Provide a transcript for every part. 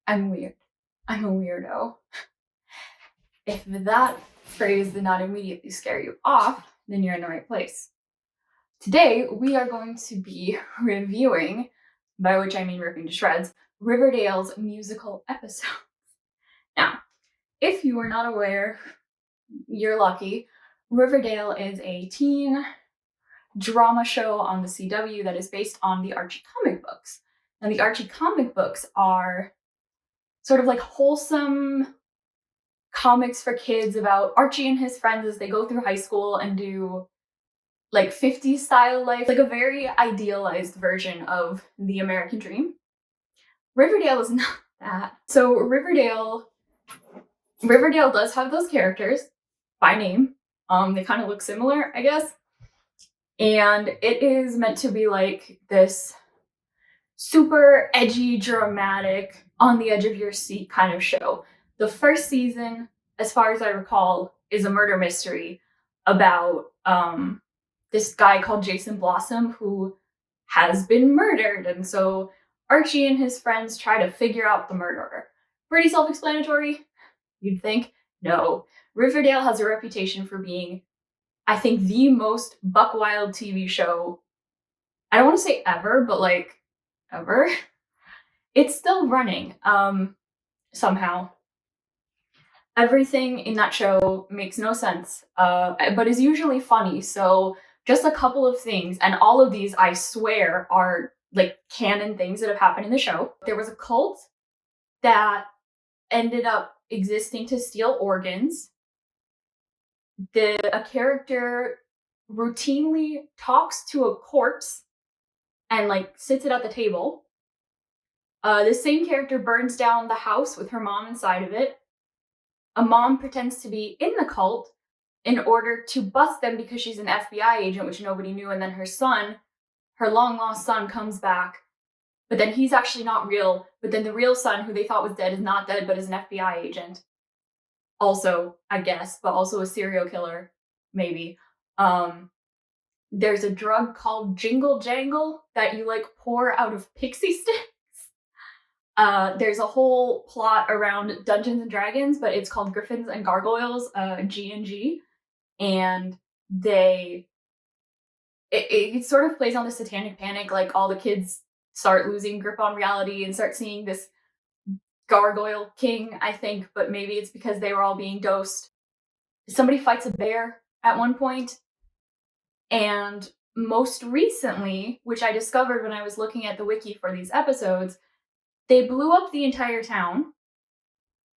I'm weird. I'm a weirdo. If that phrase did not immediately scare you off, then you're in the right place. Today, we are going to be reviewing, by which I mean ripping to shreds, Riverdale's musical episodes. Now, if you are not aware, you're lucky. Riverdale is a teen drama show on the CW that is based on the Archie comic books. And the Archie comic books are sort of like wholesome comics for kids about Archie and his friends as they go through high school and do like 50s style life, like a very idealized version of the American dream. Riverdale is not that. So Riverdale does have those characters by name. They kind of look similar, I guess. And it is meant to be like this super edgy, dramatic, on the edge of your seat kind of show. The first season, as far as I recall, is a murder mystery about this guy called Jason Blossom who has been murdered. And so Archie and his friends try to figure out the murderer. Pretty self-explanatory, you'd think. No. Riverdale has a reputation for being, I think, the most buck wild TV show, I don't want to say ever, but like ever. It's still running, somehow. Everything in that show makes no sense, but is usually funny. So just a couple of things, and all of these, I swear, are like canon things that have happened in the show. There was a cult that ended up existing to steal organs. A character routinely talks to a corpse and like sits it at the table. The same character burns down the house with her mom inside of it. A mom pretends to be in the cult in order to bust them because she's an FBI agent, which nobody knew. And then her son, her long lost son, comes back, but then he's actually not real. But then the real son, who they thought was dead, is not dead, but is an FBI agent. Also, I guess, but also a serial killer, maybe. There's a drug called Jingle Jangle that you like pour out of pixie sticks. There's a whole plot around Dungeons and Dragons, but it's called Griffins and Gargoyles, G&G, and it sort of plays on the satanic panic, like all the kids start losing grip on reality and start seeing this gargoyle king, I think, but maybe it's because they were all being dosed. Somebody fights a bear at one point, and most recently, which I discovered when I was looking at the wiki for these episodes, they blew up the entire town.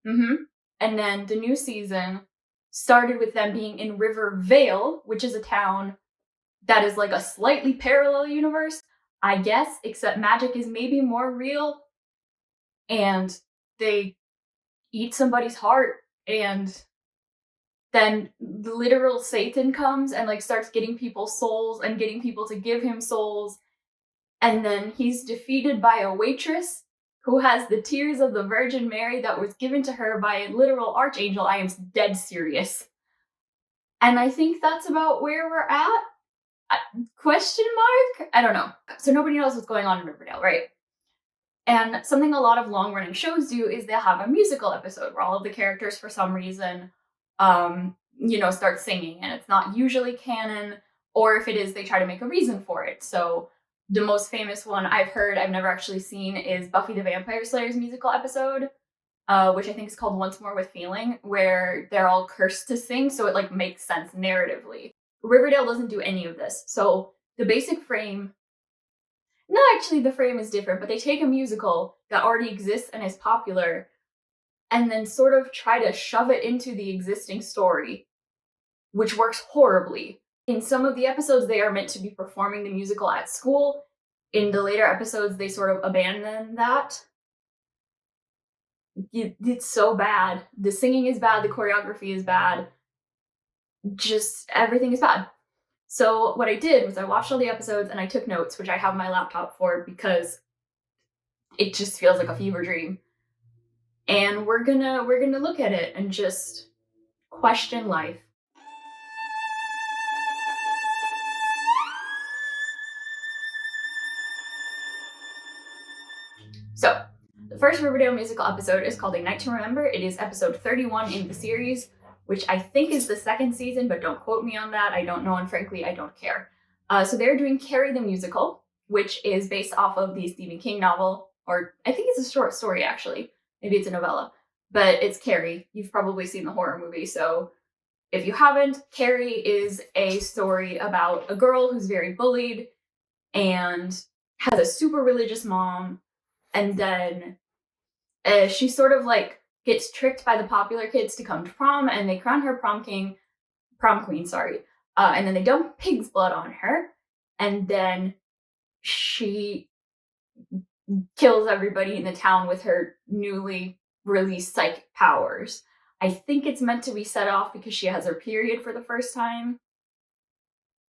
And then the new season started with them being in Riverdale, which is a town that is like a slightly parallel universe, I guess, except magic is maybe more real. And they eat somebody's heart, and then the literal Satan comes and like starts getting people's souls and getting people to give him souls. And then he's defeated by a waitress who has the tears of the Virgin Mary that was given to her by a literal archangel. I am dead serious. And I think that's about where we're at? Question mark? I don't know. So nobody knows what's going on in Riverdale, right? And something a lot of long-running shows do is they'll have a musical episode where all of the characters, for some reason, start singing. And it's not usually canon, or if it is, they try to make a reason for it. So the most famous one I've heard, I've never actually seen, is Buffy the Vampire Slayer's musical episode, which I think is called Once More with Feeling, where they're all cursed to sing, so it like makes sense narratively. Riverdale doesn't do any of this. So the basic frame, no, actually the frame is different, but they take a musical that already exists and is popular and then sort of try to shove it into the existing story, which works horribly. In some of the episodes, they are meant to be performing the musical at school. In the later episodes, they sort of abandon that. It's so bad. The singing is bad. The choreography is bad. Just everything is bad. So what I did was I watched all the episodes and I took notes, which I have my laptop for because it just feels like a fever dream. And we're gonna look at it and just question life. So, the The first Riverdale musical episode is called A Night to Remember. It is episode 31 in the series, which I think is the second season, but don't quote me on that. I don't know, and frankly, I don't care. So they're doing Carrie the musical, which is based off of the Stephen King novel, or I think it's a short story, actually. Maybe it's a novella, but it's Carrie. You've probably seen the horror movie, so if you haven't, Carrie is a story about a girl who's very bullied and has a super religious mom, and then she sort of like gets tricked by the popular kids to come to prom, and they crown her prom queen, and then they dump pig's blood on her, and then she kills everybody in the town with her newly released psychic powers. I think it's meant to be set off because she has her period for the first time.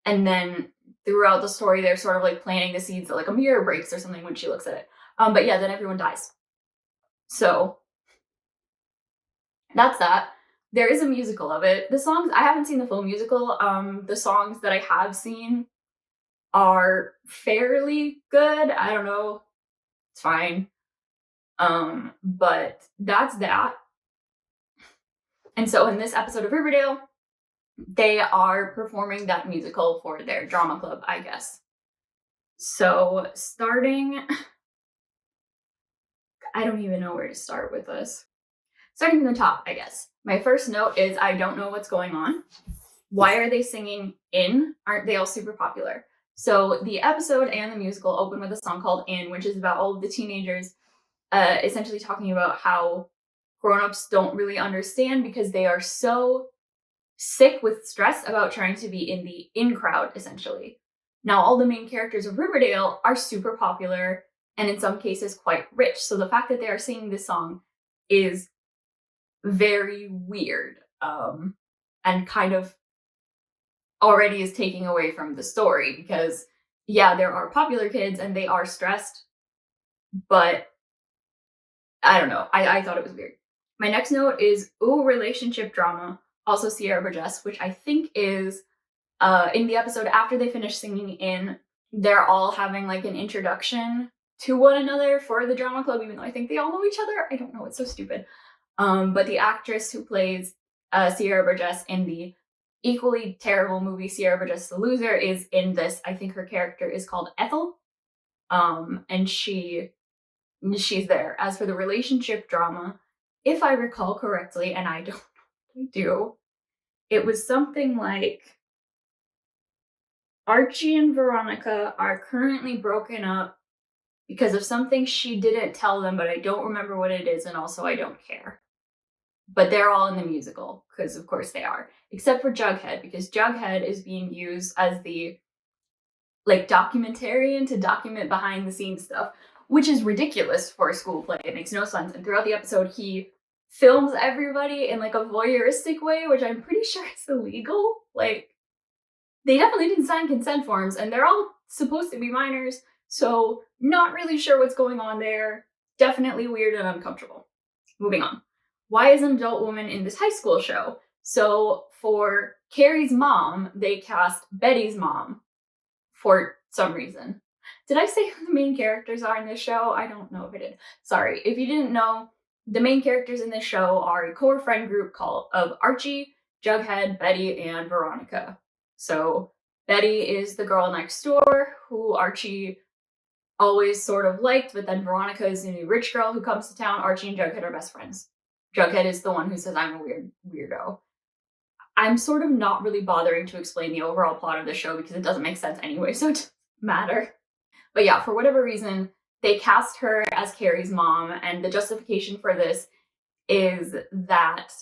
And then throughout the story, they're sort of like planting the seeds that like a mirror breaks or something when she looks at it. But yeah, then everyone dies. So that's that. There is a musical of it. The songs, I haven't seen the full musical. The songs that I have seen are fairly good. I don't know. It's fine. But that's that. And so in this episode of Riverdale, they are performing that musical for their drama club, I guess. So starting, I don't even know where to start with this. Starting from the top, I guess. My first note is I don't know what's going on. Why are they singing In? Aren't they all super popular? So the episode and the musical open with a song called In, which is about all of the teenagers essentially talking about how grown-ups don't really understand because they are so sick with stress about trying to be in the in crowd, essentially. Now, all the main characters of Riverdale are super popular and in some cases quite rich. So the fact that they are singing this song is very weird and kind of already is taking away from the story because, yeah, there are popular kids and they are stressed, but I don't know. I thought it was weird. My next note is, ooh, relationship drama. Also Sierra Burgess, which I think is in the episode after they finish singing In, they're all having like an introduction to one another for the drama club, even though I think they all know each other. I don't know, it's so stupid. But the actress who plays Sierra Burgess in the equally terrible movie Sierra Burgess the Loser is in this. I think her character is called Ethel. And she's there. As for the relationship drama, if I recall correctly, and I don't do, it was something like Archie and Veronica are currently broken up because of something she didn't tell them, but I don't remember what it is, and also I don't care. But they're all in the musical, because of course they are. Except for Jughead, because Jughead is being used as the like documentarian to document behind the scenes stuff, which is ridiculous for a school play. It makes no sense. And throughout the episode, he films everybody in like a voyeuristic way, which I'm pretty sure is illegal. Like, they definitely didn't sign consent forms, and they're all supposed to be minors, so not really sure what's going on there. Definitely weird and uncomfortable. Moving on. Why is an adult woman in this high school show? So for Carrie's mom, they cast Betty's mom for some reason. Did I say who the main characters are in this show? I don't know if I did. Sorry. If you didn't know, the main characters in this show are a core friend group of Archie, Jughead, Betty, and Veronica. So Betty is the girl next door who Archie always sort of liked, but then Veronica is the new rich girl who comes to town. Archie and Jughead are best friends. Jughead is the one who says, I'm a weirdo. I'm sort of not really bothering to explain the overall plot of the show because it doesn't make sense anyway, so it doesn't matter. But yeah, for whatever reason, they cast her as Carrie's mom, and the justification for this is that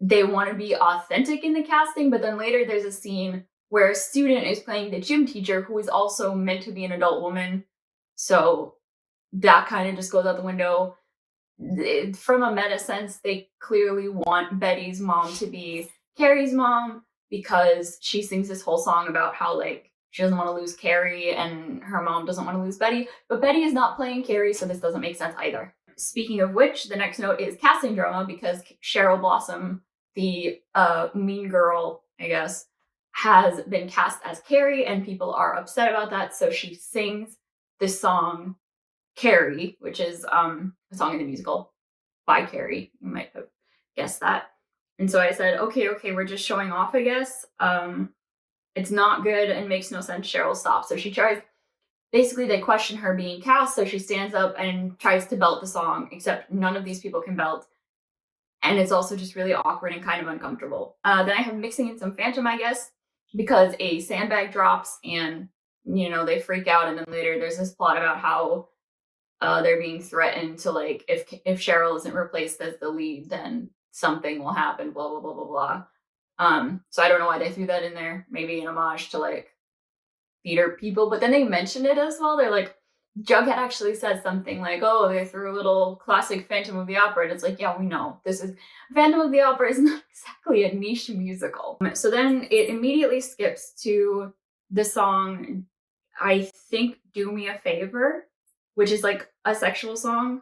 they want to be authentic in the casting, but then later there's a scene where a student is playing the gym teacher who is also meant to be an adult woman. So that kind of just goes out the window. From a meta sense, they clearly want Betty's mom to be Carrie's mom because she sings this whole song about how like she doesn't want to lose Carrie and her mom doesn't want to lose Betty, but Betty is not playing Carrie, so this doesn't make sense either. Speaking of which, the next note is casting drama because Cheryl Blossom, the mean girl, I guess, has been cast as Carrie and people are upset about that, so she sings this song Carrie, which is a song in the musical by Carrie. You might have guessed that. And so I said, okay, we're just showing off, I guess. It's not good and makes no sense. Cheryl, stop. So she tries, basically they question her being cast, so she stands up and tries to belt the song, except none of these people can belt. And it's also just really awkward and kind of uncomfortable. Then I have mixing in some Phantom, I guess, because a sandbag drops and, you know, they freak out. And then later there's this plot about how they're being threatened to, like, if Cheryl isn't replaced as the lead, then something will happen, blah, blah, blah, blah, blah. So I don't know why they threw that in there. Maybe an homage to, like, theater people. But then they mentioned it as well. They're like, Jughead actually says something like, oh, they threw a little classic Phantom of the Opera. And it's like, yeah, we know. This is Phantom of the Opera is not exactly a niche musical. So then it immediately skips to the song, I think, Do Me a Favor, which is like a sexual song.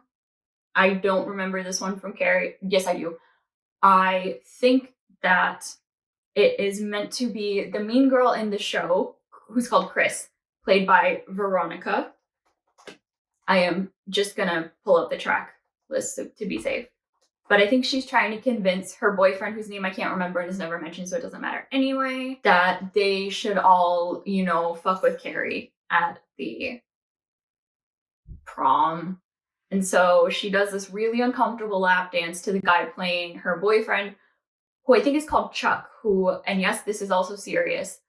I don't remember this one from Carrie. Yes, I do. I think that it is meant to be the mean girl in the show, who's called Chris, played by Veronica. I am just gonna pull up the track list to be safe. But I think she's trying to convince her boyfriend, whose name I can't remember and is never mentioned, so it doesn't matter anyway, that they should all, you know, fuck with Carrie at the prom. And so she does this really uncomfortable lap dance to the guy playing her boyfriend, who I think is called Chuck, who, and yes, this is also serious,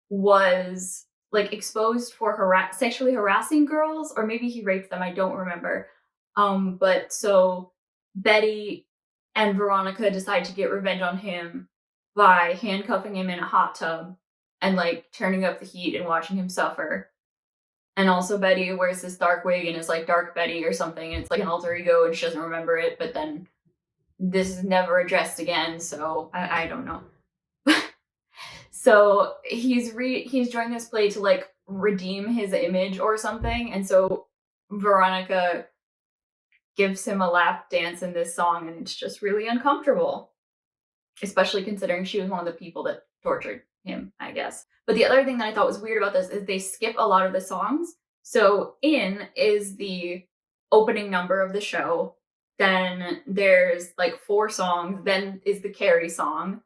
was like exposed for sexually harassing girls, or maybe he raped them, I don't remember. But so Betty and Veronica decide to get revenge on him by handcuffing him in a hot tub and like turning up the heat and watching him suffer. And also Betty wears this dark wig and is like Dark Betty or something. And it's like an alter ego and she doesn't remember it, but then this is never addressed again, so I don't know. So he's joined this play to like redeem his image or something, and so Veronica gives him a lap dance in this song, and it's just really uncomfortable, especially considering she was one of the people that tortured him, I guess. But the other thing that I thought was weird about this is they skip a lot of the songs. So In is the opening number of the show. Then there's like 4 songs. Then is the Carrie song.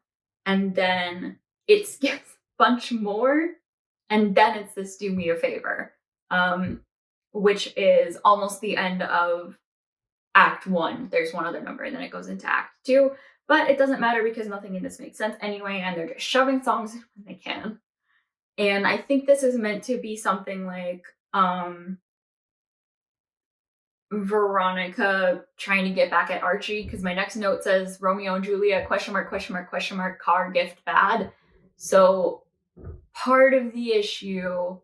And then it skips a bunch more. And then it's this Do Me a Favor, which is almost the end of Act 1. There's one other number and then it goes into Act 2. But it doesn't matter because nothing in this makes sense anyway, and they're just shoving songs in when they can. And I think this is meant to be something like Veronica trying to get back at Archie, because my next note says Romeo and Juliet, question mark, question mark, question mark, car gift bad. So part of the issue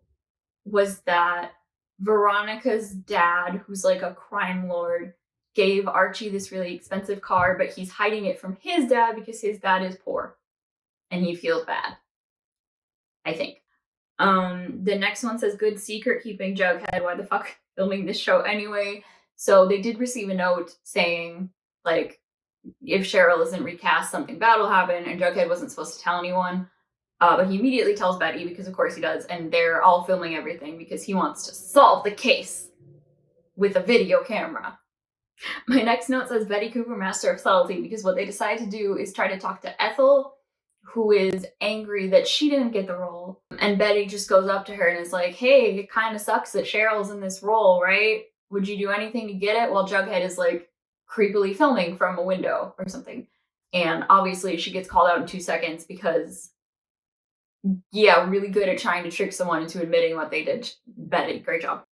was that Veronica's dad, who's like a crime lord, gave Archie this really expensive car, but he's hiding it from his dad because his dad is poor and he feels bad, I think. The next one says good secret keeping, Jughead. Why the fuck filming this show anyway? So they did receive a note saying, like, if Cheryl isn't recast, something bad will happen, and Jughead wasn't supposed to tell anyone. But he immediately tells Betty, because of course he does, and they're all filming everything because he wants to solve the case with a video camera. My next note says Betty Cooper, master of subtlety, because what they decide to do is try to talk to Ethel, who is angry that she didn't get the role. And Betty just goes up to her and is like, hey, it kind of sucks that Cheryl's in this role, right? Would you do anything to get it? While Jughead is like creepily filming from a window or something. And obviously she gets called out in 2 seconds because, yeah, really good at trying to trick someone into admitting what they did. Betty, great job.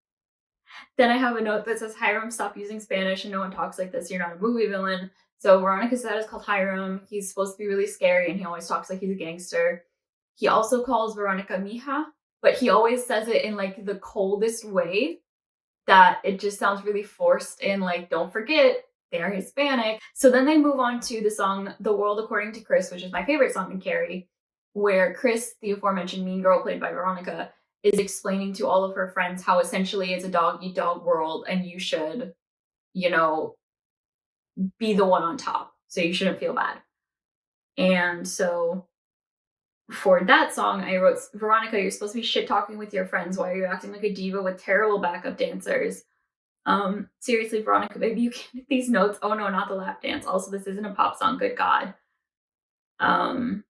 Then I have a note that says, Hiram, stop using Spanish and no one talks like this. You're not a movie villain. So Veronica's dad is called Hiram. He's supposed to be really scary and he always talks like he's a gangster. He also calls Veronica Mija, but he always says it in like the coldest way that it just sounds really forced and like, don't forget, they're Hispanic. So then they move on to the song The World According to Chris, which is my favorite song in Carrie, where Chris, the aforementioned mean girl played by Veronica, is explaining to all of her friends how essentially it's a dog-eat-dog world and you should, you know, be the one on top. So you shouldn't feel bad. And so for that song, I wrote, Veronica, you're supposed to be shit-talking with your friends. Why are you acting like a diva with terrible backup dancers? Seriously, Veronica, baby, you can't hit these notes. Oh no, not the lap dance. Also, this isn't a pop song. Good God. Um,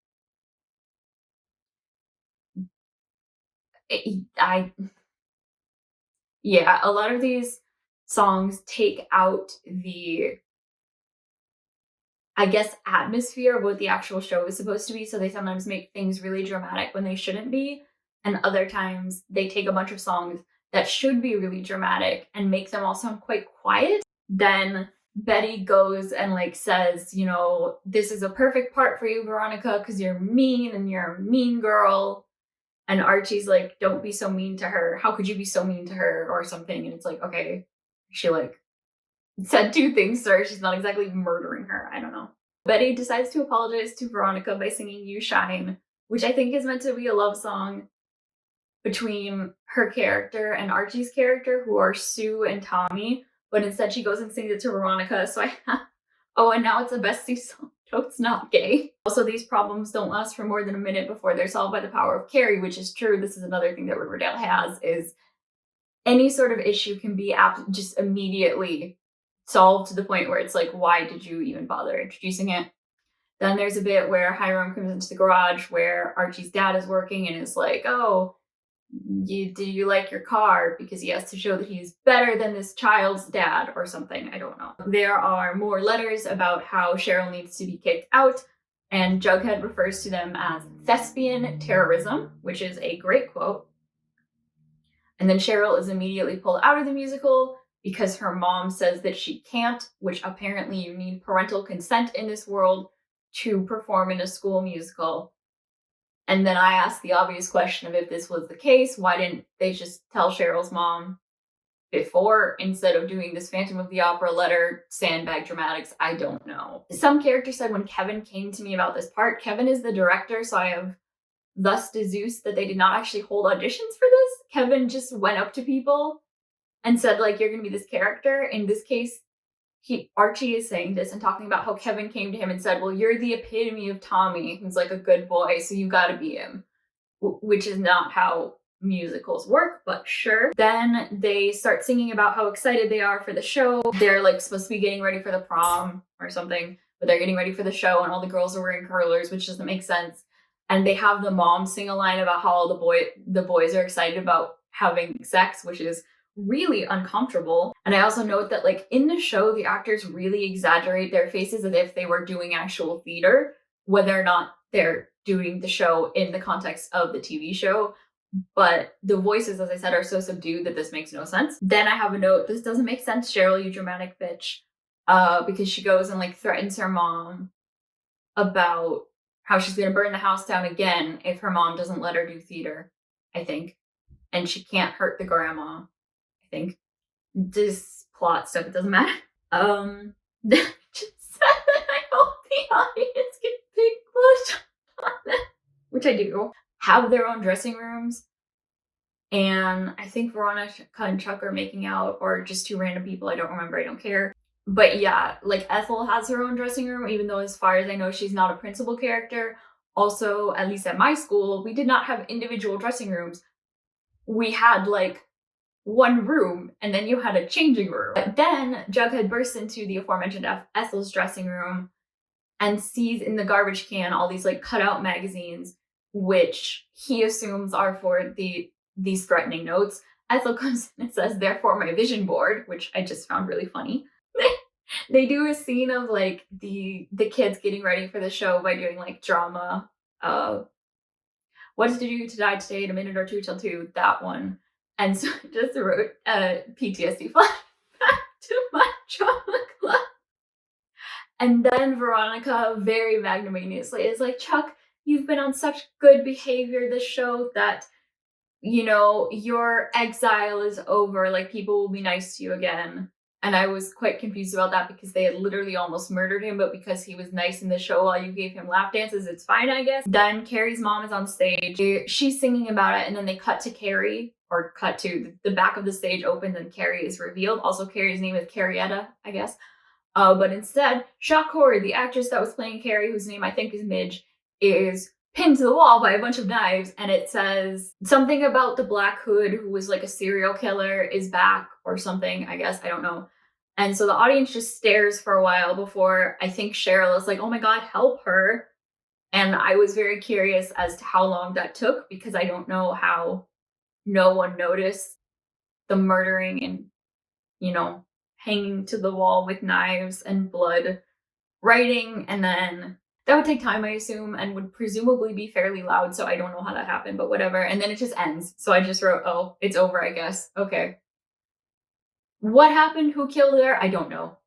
yeah, a lot of these songs take out the, I guess, atmosphere of what the actual show is supposed to be. So they sometimes make things really dramatic when they shouldn't be. And other times they take a bunch of songs that should be really dramatic and make them all sound quite quiet. Then Betty goes and like says, you know, this is a perfect part for you, Veronica, because you're mean and you're a mean girl. And Archie's like, don't be so mean to her. How could you be so mean to her or something? And it's like, okay, she like said two things to her. She's not exactly murdering her. I don't know. Betty decides to apologize to Veronica by singing You Shine, which I think is meant to be a love song between her character and Archie's character, who are Sue and Tommy. But instead she goes and sings it to Veronica. So oh, and now it's a bestie song. So it's not gay. Also, these problems don't last for more than a minute before they're solved by the power of Carrie, which is true. This is another thing that Riverdale has, is any sort of issue can be just immediately solved to the point where it's like, why did you even bother introducing it? Then there's a bit where Hiram comes into the garage where Archie's dad is working and is like, oh, do you like your car? Because he has to show that he's better than this child's dad or something. I don't know. There are more letters about how Cheryl needs to be kicked out, and Jughead refers to them as thespian terrorism, which is a great quote. And then Cheryl is immediately pulled out of the musical because her mom says that she can't, which apparently you need parental consent in this world to perform in a school musical. And then I asked the obvious question of, if this was the case, why didn't they just tell Cheryl's mom before instead of doing this Phantom of the Opera letter sandbag dramatics? I don't know. Some character said when Kevin came to me about this part, Kevin is the director, so I have thus deduced that they did not actually hold auditions for this. Kevin just went up to people and said, like, you're gonna be this character. In this case, Archie is saying this and talking about how Kevin came to him and said, well, you're the epitome of Tommy, who's like a good boy, so you gotta be him. Which is not how musicals work, but sure. Then they start singing about how excited they are for the show. They're like supposed to be getting ready for the prom or something, but they're getting ready for the show and all the girls are wearing curlers, which doesn't make sense. And they have the mom sing a line about how all the boys are excited about having sex, which is really uncomfortable. And I also note that, like, in the show, the actors really exaggerate their faces as if they were doing actual theater, whether or not they're doing the show in the context of the TV show. But the voices, as I said, are so subdued that this makes no sense. Then I have a note, this doesn't make sense, Cheryl, you dramatic bitch. Because she goes and like threatens her mom about how she's gonna burn the house down again if her mom doesn't let her do theater, I think. And she can't hurt the grandma, I think. This plot stuff, it doesn't matter. Just said that I hope the audience get big push on it, which I do. Have their own dressing rooms, and I think Veronica and Chuck are making out, or just two random people. I don't remember. I don't care. But yeah, like Ethel has her own dressing room, even though as far as I know, she's not a principal character. Also, at least at my school, we did not have individual dressing rooms. We had like one room, and then you had a changing room. But then Jughead bursts into the aforementioned Ethel's dressing room and sees in the garbage can all these like cutout magazines, which he assumes are for these threatening notes. Ethel comes in and says, therefore my vision board, which I just found really funny. They do a scene of like the kids getting ready for the show by doing like drama. What did you do to die today in a minute or two till two? That one. And so I just wrote PTSD flashback to my drama club. And then Veronica very magnanimously is like, Chuck, you've been on such good behavior this show that, you know, your exile is over. Like, people will be nice to you again. And I was quite confused about that because they had literally almost murdered him, but because he was nice in the show while you gave him lap dances, it's fine, I guess. Then Carrie's mom is on stage. She's singing about it, and then they cut to Carrie, or cut to the back of the stage opens and Carrie is revealed. Also, Carrie's name is Carrietta, I guess. But instead, shock horror, the actress that was playing Carrie, whose name I think is Midge, is pinned to the wall by a bunch of knives, and it says something about the Black Hood, who was like a serial killer, is back or something, I guess. I don't know. And so the audience just stares for a while before I think Cheryl is like, oh my God, help her. And I was very curious as to how long that took, because I don't know how no one noticed the murdering and, hanging to the wall with knives and blood, writing, and then that would take time, I assume, and would presumably be fairly loud, so I don't know how that happened, but whatever. And then it just ends. So I just wrote, oh, it's over, I guess. Okay. What happened? Who killed her? I don't know.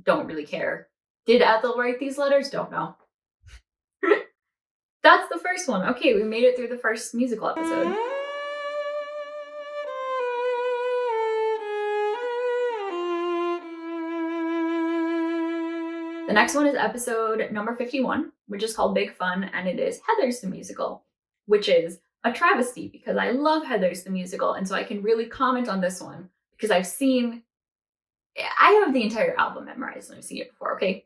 Don't really care. Did Ethel write these letters? Don't know. That's the first one. Okay, we made it through the first musical episode. The next one is episode number 51, which is called Big Fun, and it is Heathers the Musical, which is a travesty because I love Heathers the Musical, and so I can really comment on this one because I have the entire album memorized and I've seen it before, okay?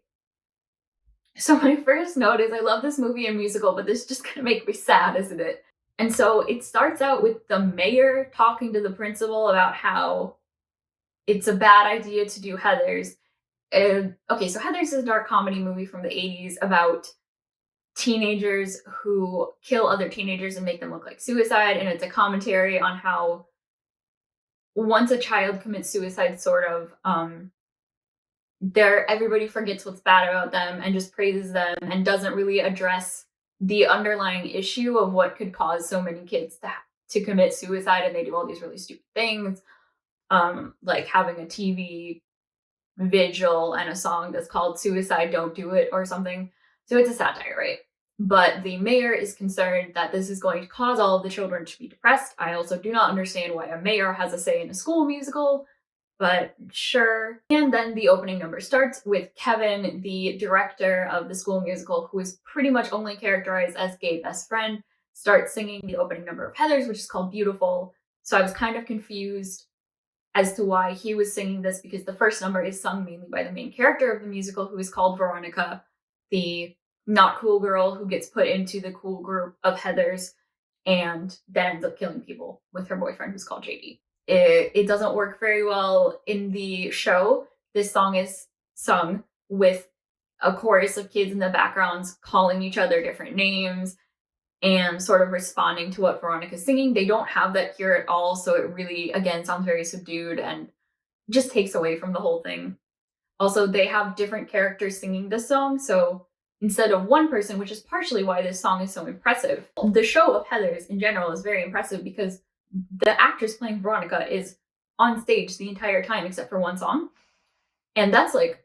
So my first note is I love this movie and musical, but this is just gonna make me sad, isn't it? And so it starts out with the mayor talking to the principal about how it's a bad idea to do Heathers. Okay, so Heathers is a dark comedy movie from the 80s about teenagers who kill other teenagers and make them look like suicide, and it's a commentary on how once a child commits suicide, everybody forgets what's bad about them and just praises them and doesn't really address the underlying issue of what could cause so many kids to commit suicide, and they do all these really stupid things, like having a TV vigil and a song that's called Suicide Don't Do It or something. So it's a satire, right? But the mayor is concerned that this is going to cause all of the children to be depressed. I also do not understand why a mayor has a say in a school musical, but sure. And then the opening number starts with Kevin, the director of the school musical, who is pretty much only characterized as gay best friend, starts singing the opening number of Heathers, which is called Beautiful. So I was kind of confused as to why he was singing this, because the first number is sung mainly by the main character of the musical, who is called Veronica, the not cool girl who gets put into the cool group of Heathers and then ends up killing people with her boyfriend, who's called JD. It doesn't work very well in the show. This song is sung with a chorus of kids in the backgrounds calling each other different names and sort of responding to what Veronica's singing. They don't have that here at all, so it really, again, sounds very subdued and just takes away from the whole thing. Also, they have different characters singing this song, so instead of one person, which is partially why this song is so impressive. The show of Heathers in general is very impressive because the actress playing Veronica is on stage the entire time except for one song. And that's like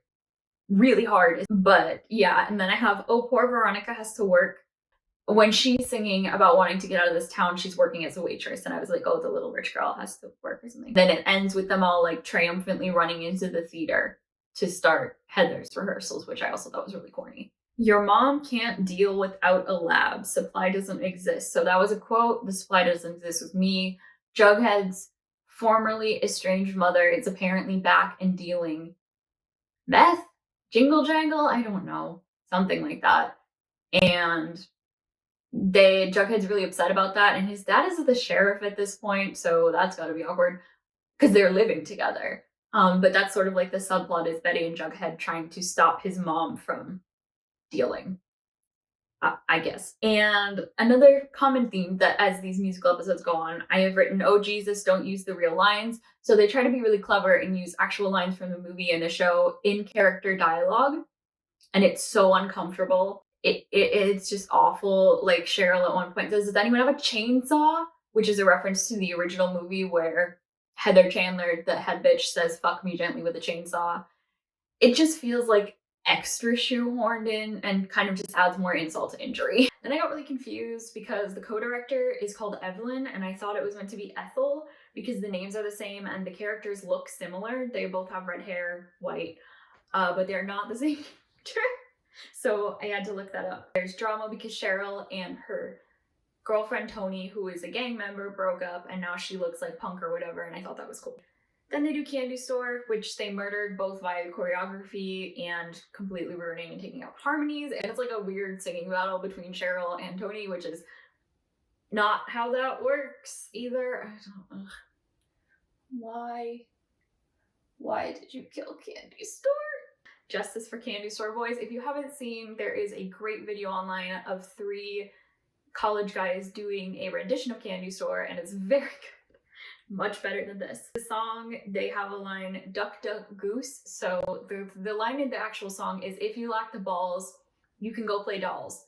really hard. But yeah, and then I have, oh, poor Veronica has to work. When she's singing about wanting to get out of this town, she's working as a waitress. And I was like, oh, the little rich girl has to work or something. Then it ends with them all like triumphantly running into the theater to start Heathers rehearsals, which I also thought was really corny. Your mom can't deal without a lab. Supply doesn't exist. So that was a quote. The supply doesn't exist with me. Jughead's formerly estranged mother is apparently back and dealing meth, jingle jangle, I don't know, something like that. And Jughead's really upset about that, and his dad is the sheriff at this point, so that's got to be awkward because they're living together. But that's sort of like the subplot is Betty and Jughead trying to stop his mom from dealing, I guess. And another common theme that as these musical episodes go on, I have written, oh Jesus, don't use the real lines. So they try to be really clever and use actual lines from the movie and the show in character dialogue, and it's so uncomfortable. It's just awful. Like Cheryl at one point says, does anyone have a chainsaw? Which is a reference to the original movie where Heather Chandler, the head bitch, says fuck me gently with a chainsaw. It just feels like extra shoehorned in and kind of just adds more insult to injury. Then I got really confused because the co-director is called Evelyn, and I thought it was meant to be Ethel because the names are the same and the characters look similar. They both have red hair, white, but they're not the same character. So I had to look that up. There's drama because Cheryl and her girlfriend Tony, who is a gang member, broke up, and now she looks like punk or whatever, and I thought that was cool. Then they do Candy Store, which they murdered both via choreography and completely ruining and taking out harmonies. And it's like a weird singing battle between Cheryl and Tony, which is not how that works either. I don't know. Why did you kill Candy Store? Justice for Candy Store Boys. If you haven't seen, there is a great video online of 3 college guys doing a rendition of Candy Store, and it's very good. Much better than this. The song, they have a line, duck, duck, goose. So the line in the actual song is, if you lack the balls, you can go play dolls.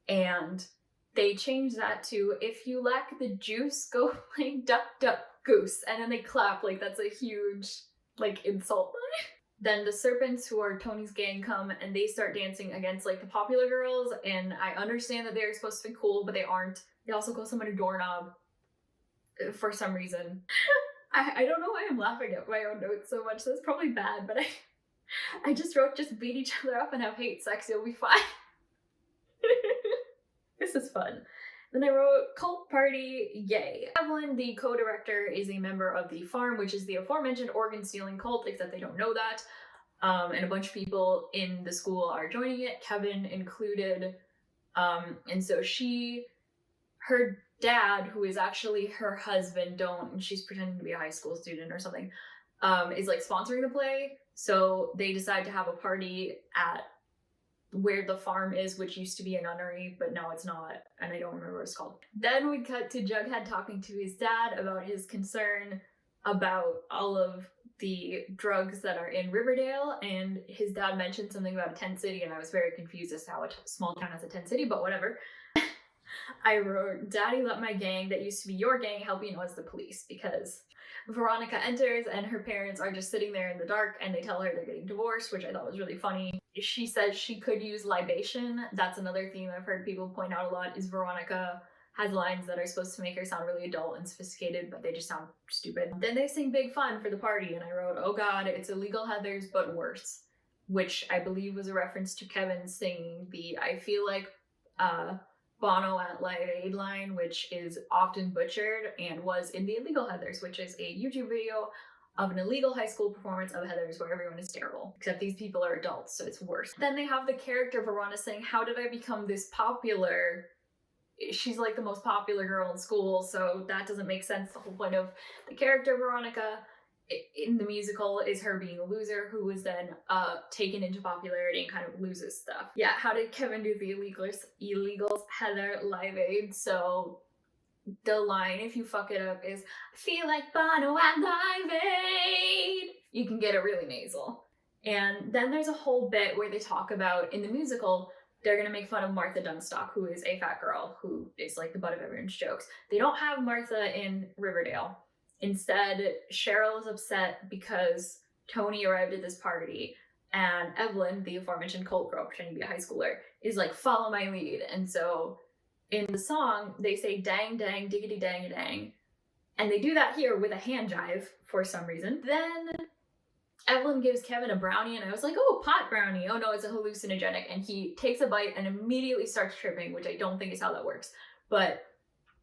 And they changed that to, if you lack the juice, go play duck, duck, goose. And then they clap like that's a huge, like, insult line. Then the Serpents, who are Tony's gang, come and they start dancing against like the popular girls. And I understand that they're supposed to be cool, but they aren't. They also call someone a doorknob for some reason. I don't know why I'm laughing at my own notes so much. That's probably bad, but I just wrote, just beat each other up and have hate sex, you'll be fine. This is fun. Then I wrote cult party, yay. Evelyn, the co-director, is a member of the Farm, which is the aforementioned organ-stealing cult, except they don't know that. And a bunch of people in the school are joining it, Kevin included. And so her dad, who is actually her husband, she's pretending to be a high school student or something, is like sponsoring the play. So they decide to have a party at where the farm is, which used to be a nunnery, but now it's not, and I don't remember what it's called. Then we cut to Jughead talking to his dad about his concern about all of the drugs that are in Riverdale, and his dad mentioned something about a tent city, and I was very confused as to how a small town has a tent city, but whatever. I wrote, Daddy let my gang that used to be your gang help you know as the police, because Veronica enters and her parents are just sitting there in the dark and they tell her they're getting divorced, which I thought was really funny. She says she could use libation. That's another theme I've heard people point out a lot, is Veronica has lines that are supposed to make her sound really adult and sophisticated, but they just sound stupid. Then they sing Big Fun for the party, and I wrote, oh god, it's Illegal Heathers, but worse, which I believe was a reference to Kevin singing the I Feel Like Bono at Live Aid line, which is often butchered and was in the Illegal Heathers, which is a YouTube video of an illegal high school performance of Heathers where everyone is terrible, except these people are adults, so it's worse. Then they have the character Verona saying, how did I become this popular? She's like the most popular girl in school, so that doesn't make sense. The whole point of the character Veronica in the musical is her being a loser who was then taken into popularity and kind of loses stuff. Yeah, how did Kevin do the illegals Heather Live Aid? So the line, if you fuck it up, is I feel like Bono at Live Aid. You can get it really nasal. And then there's a whole bit where they talk about, in the musical, they're gonna make fun of Martha Dunstock, who is a fat girl who is like the butt of everyone's jokes. They don't have Martha in Riverdale. Instead, Cheryl is upset because Tony arrived at this party and Evelyn, the aforementioned cult girl pretending to be a high schooler, is like, follow my lead. And so in the song, they say dang, dang, diggity, dang, dang. And they do that here with a hand jive for some reason. Then Evelyn gives Kevin a brownie and I was like, oh, pot brownie. Oh no, it's a hallucinogenic. And he takes a bite and immediately starts tripping, which I don't think is how that works. But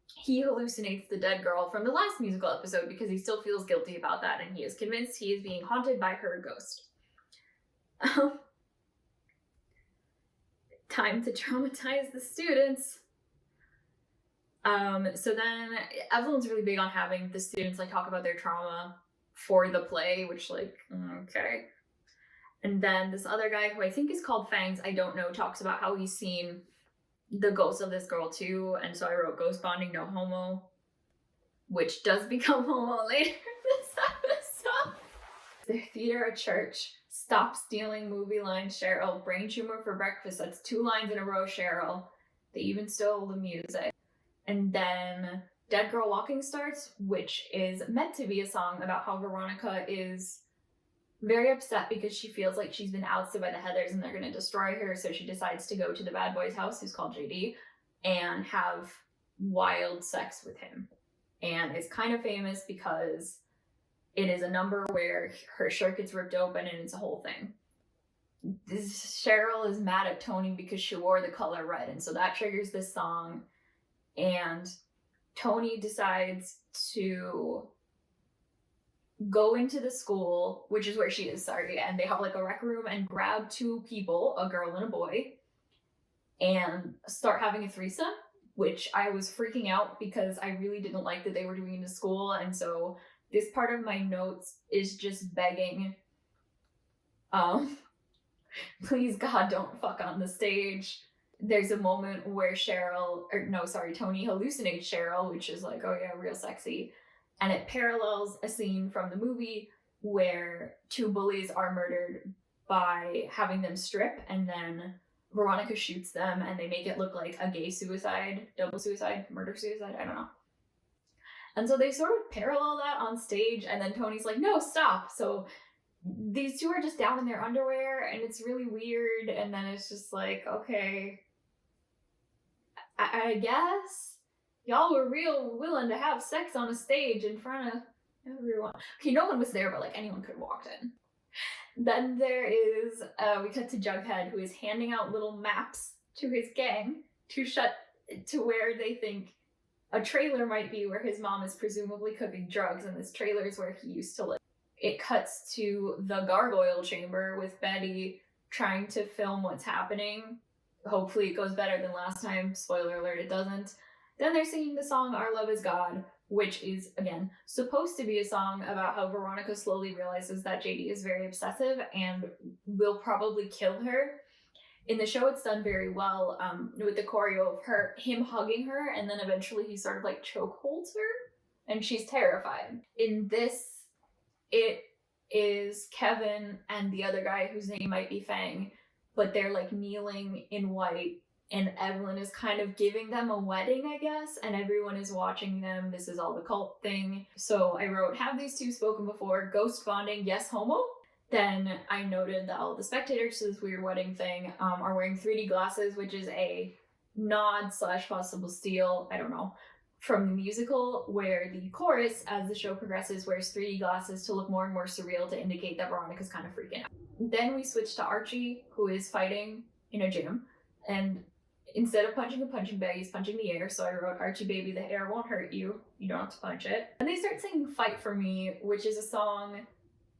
he hallucinates the dead girl from the last musical episode because he still feels guilty about that, and he is convinced he is being haunted by her ghost. Time to traumatize the students. So then Evelyn's really big on having the students like talk about their trauma for the play, which like, okay. And then this other guy who I think is called Fangs, I don't know, talks about how he's seen the ghost of this girl too, and so I wrote ghost bonding, no homo, which does become homo later in this episode. The theater at church, stop stealing movie lines, Cheryl, brain tumor for breakfast, that's 2 lines in a row, Cheryl. They even stole the music. And then Dead Girl Walking starts, which is meant to be a song about how Veronica is very upset because she feels like she's been ousted by the Heathers and they're going to destroy her, so she decides to go to the bad boy's house, who's called JD, and have wild sex with him. And it's kind of famous because it is a number where her shirt gets ripped open and it's a whole thing. Cheryl is mad at Tony because she wore the color red, and so that triggers this song, and Tony decides to go into the school, which is where she is, sorry, and they have like a rec room and grab two people, a girl and a boy, and start having a threesome, which I was freaking out because I really didn't like that they were doing in school. And so this part of my notes is just begging, please God, don't fuck on the stage. There's a moment where Tony hallucinates Cheryl, which is like, oh yeah, real sexy. And it parallels a scene from the movie where two bullies are murdered by having them strip, and then Veronica shoots them and they make it look like a gay suicide, double suicide, murder suicide, I don't know. And so they sort of parallel that on stage, and then Tony's like, no, stop. So these two are just down in their underwear and it's really weird, and then it's just like, okay, I guess y'all were real willing to have sex on a stage in front of everyone. Okay, no one was there, but like anyone could have walked in. Then there is, we cut to Jughead, who is handing out little maps to his gang to where they think a trailer might be where his mom is presumably cooking drugs, and this trailer is where he used to live. It cuts to the gargoyle chamber with Betty trying to film what's happening. Hopefully it goes better than last time. Spoiler alert, it doesn't. Then they're singing the song Our Love Is God, which is, again, supposed to be a song about how Veronica slowly realizes that JD is very obsessive and will probably kill her. In the show, it's done very well with the choreo of him hugging her, and then eventually he sort of like chokeholds her, and she's terrified. In this, it is Kevin and the other guy whose name might be Fang, but they're like kneeling in white, and Evelyn is kind of giving them a wedding, I guess, and everyone is watching them. This is all the cult thing. So I wrote, have these two spoken before? Ghost bonding, yes, homo? Then I noted that all the spectators to this weird wedding thing are wearing 3D glasses, which is a nod / possible steal, I don't know, from the musical, where the chorus, as the show progresses, wears 3D glasses to look more and more surreal to indicate that Veronica's kind of freaking out. Then we switch to Archie, who is fighting in a gym, and instead of punching a punching bag, he's punching the air. So I wrote, Archie baby, the air won't hurt you. You don't have to punch it. And they start singing Fight For Me, which is a song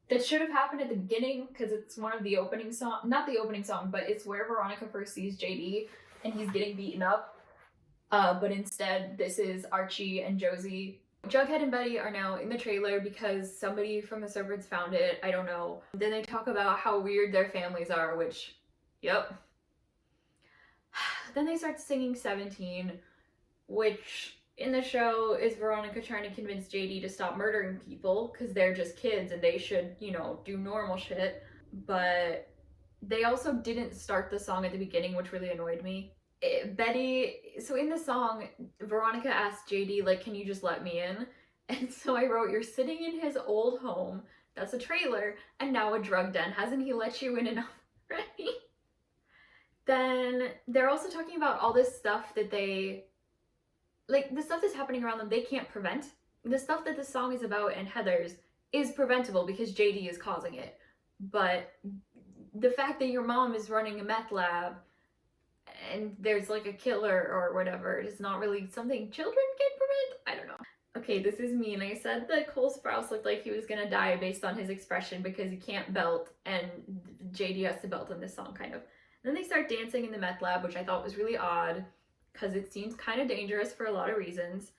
that should have happened at the beginning because it's one of the opening song, not the opening song, but it's where Veronica first sees JD and he's getting beaten up. But instead, this is Archie and Josie. Jughead and Betty are now in the trailer because somebody from the suburbs found it. I don't know. Then they talk about how weird their families are, which, yep. Then they start singing 17, which in the show is Veronica trying to convince JD to stop murdering people because they're just kids and they should, you know, do normal shit. But they also didn't start the song at the beginning, which really annoyed me. So in the song, Veronica asked JD, like, can you just let me in? And so I wrote, you're sitting in his old home, that's a trailer, and now a drug den. Hasn't he let you in enough already? Then they're also talking about all this stuff that they, like, the stuff that's happening around them, they can't prevent. The stuff that the song is about and Heather's is preventable because JD is causing it. But the fact that your mom is running a meth lab and there's like a killer or whatever is not really something children can prevent. I don't know. Okay, this is mean. I said that Cole Sprouse looked like he was gonna die based on his expression because he can't belt, and JD has to belt in this song, kind of. Then they start dancing in the meth lab, which I thought was really odd because it seems kind of dangerous for a lot of reasons.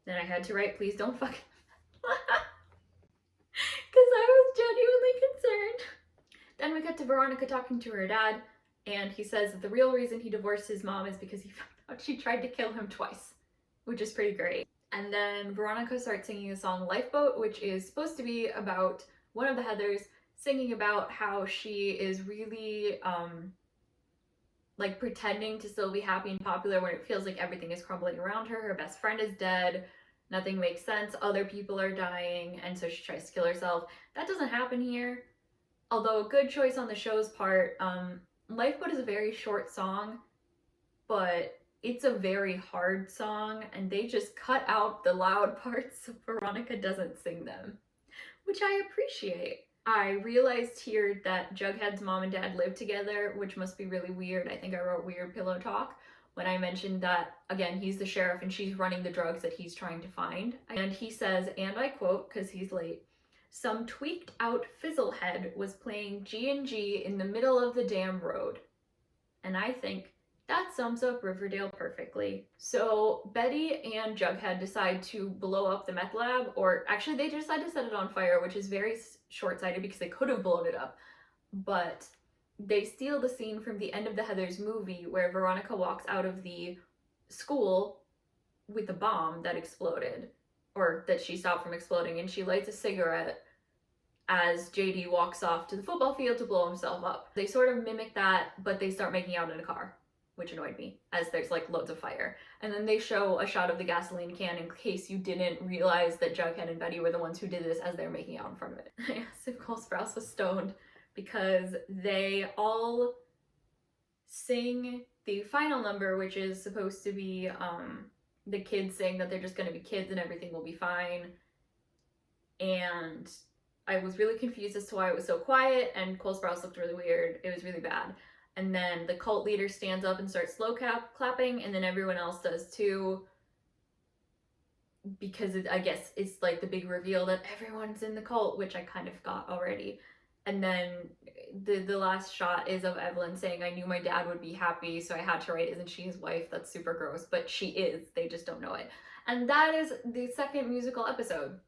Then I had to write, please don't fuck because I was genuinely concerned. Then we cut to Veronica talking to her dad, and he says that the real reason he divorced his mom is because he found out she tried to kill him twice, which is pretty great. And then Veronica starts singing the song Lifeboat, which is supposed to be about one of the Heathers singing about how she is really like pretending to still be happy and popular when it feels like everything is crumbling around her. Her best friend is dead, nothing makes sense, other people are dying, and so she tries to kill herself. That doesn't happen here, although a good choice on the show's part. Lifeboat is a very short song, but it's a very hard song, and they just cut out the loud parts so Veronica doesn't sing them, which I appreciate. I realized here that Jughead's mom and dad live together, which must be really weird. I think I wrote weird pillow talk when I mentioned that, again, he's the sheriff and she's running the drugs that he's trying to find. And he says, and I quote, because he's late, some tweaked out fizzlehead was playing G&G in the middle of the damn road. And I think that sums up Riverdale perfectly. So Betty and Jughead decide to blow up the meth lab, or actually they decide to set it on fire, which is very short-sighted because they could have blown it up. But they steal the scene from the end of the Heathers movie where Veronica walks out of the school with a bomb that exploded, or that she stopped from exploding, and she lights a cigarette as JD walks off to the football field to blow himself up. They sort of mimic that, but they start making out in a car, which annoyed me, as there's like loads of fire. And then they show a shot of the gasoline can in case you didn't realize that Jughead and Betty were the ones who did this as they're making out in front of it. I asked if Cole Sprouse was stoned because they all sing the final number, which is supposed to be the kids saying that they're just going to be kids and everything will be fine. And I was really confused as to why it was so quiet, and Cole Sprouse looked really weird. It was really bad. And then the cult leader stands up and starts slow clapping, and then everyone else does too, because I guess it's like the big reveal that everyone's in the cult, which I kind of got already. And then the last shot is of Evelyn saying, "I knew my dad would be happy, so I had to write, isn't she his wife?" That's super gross, but she is. They just don't know it. And that is the second musical episode.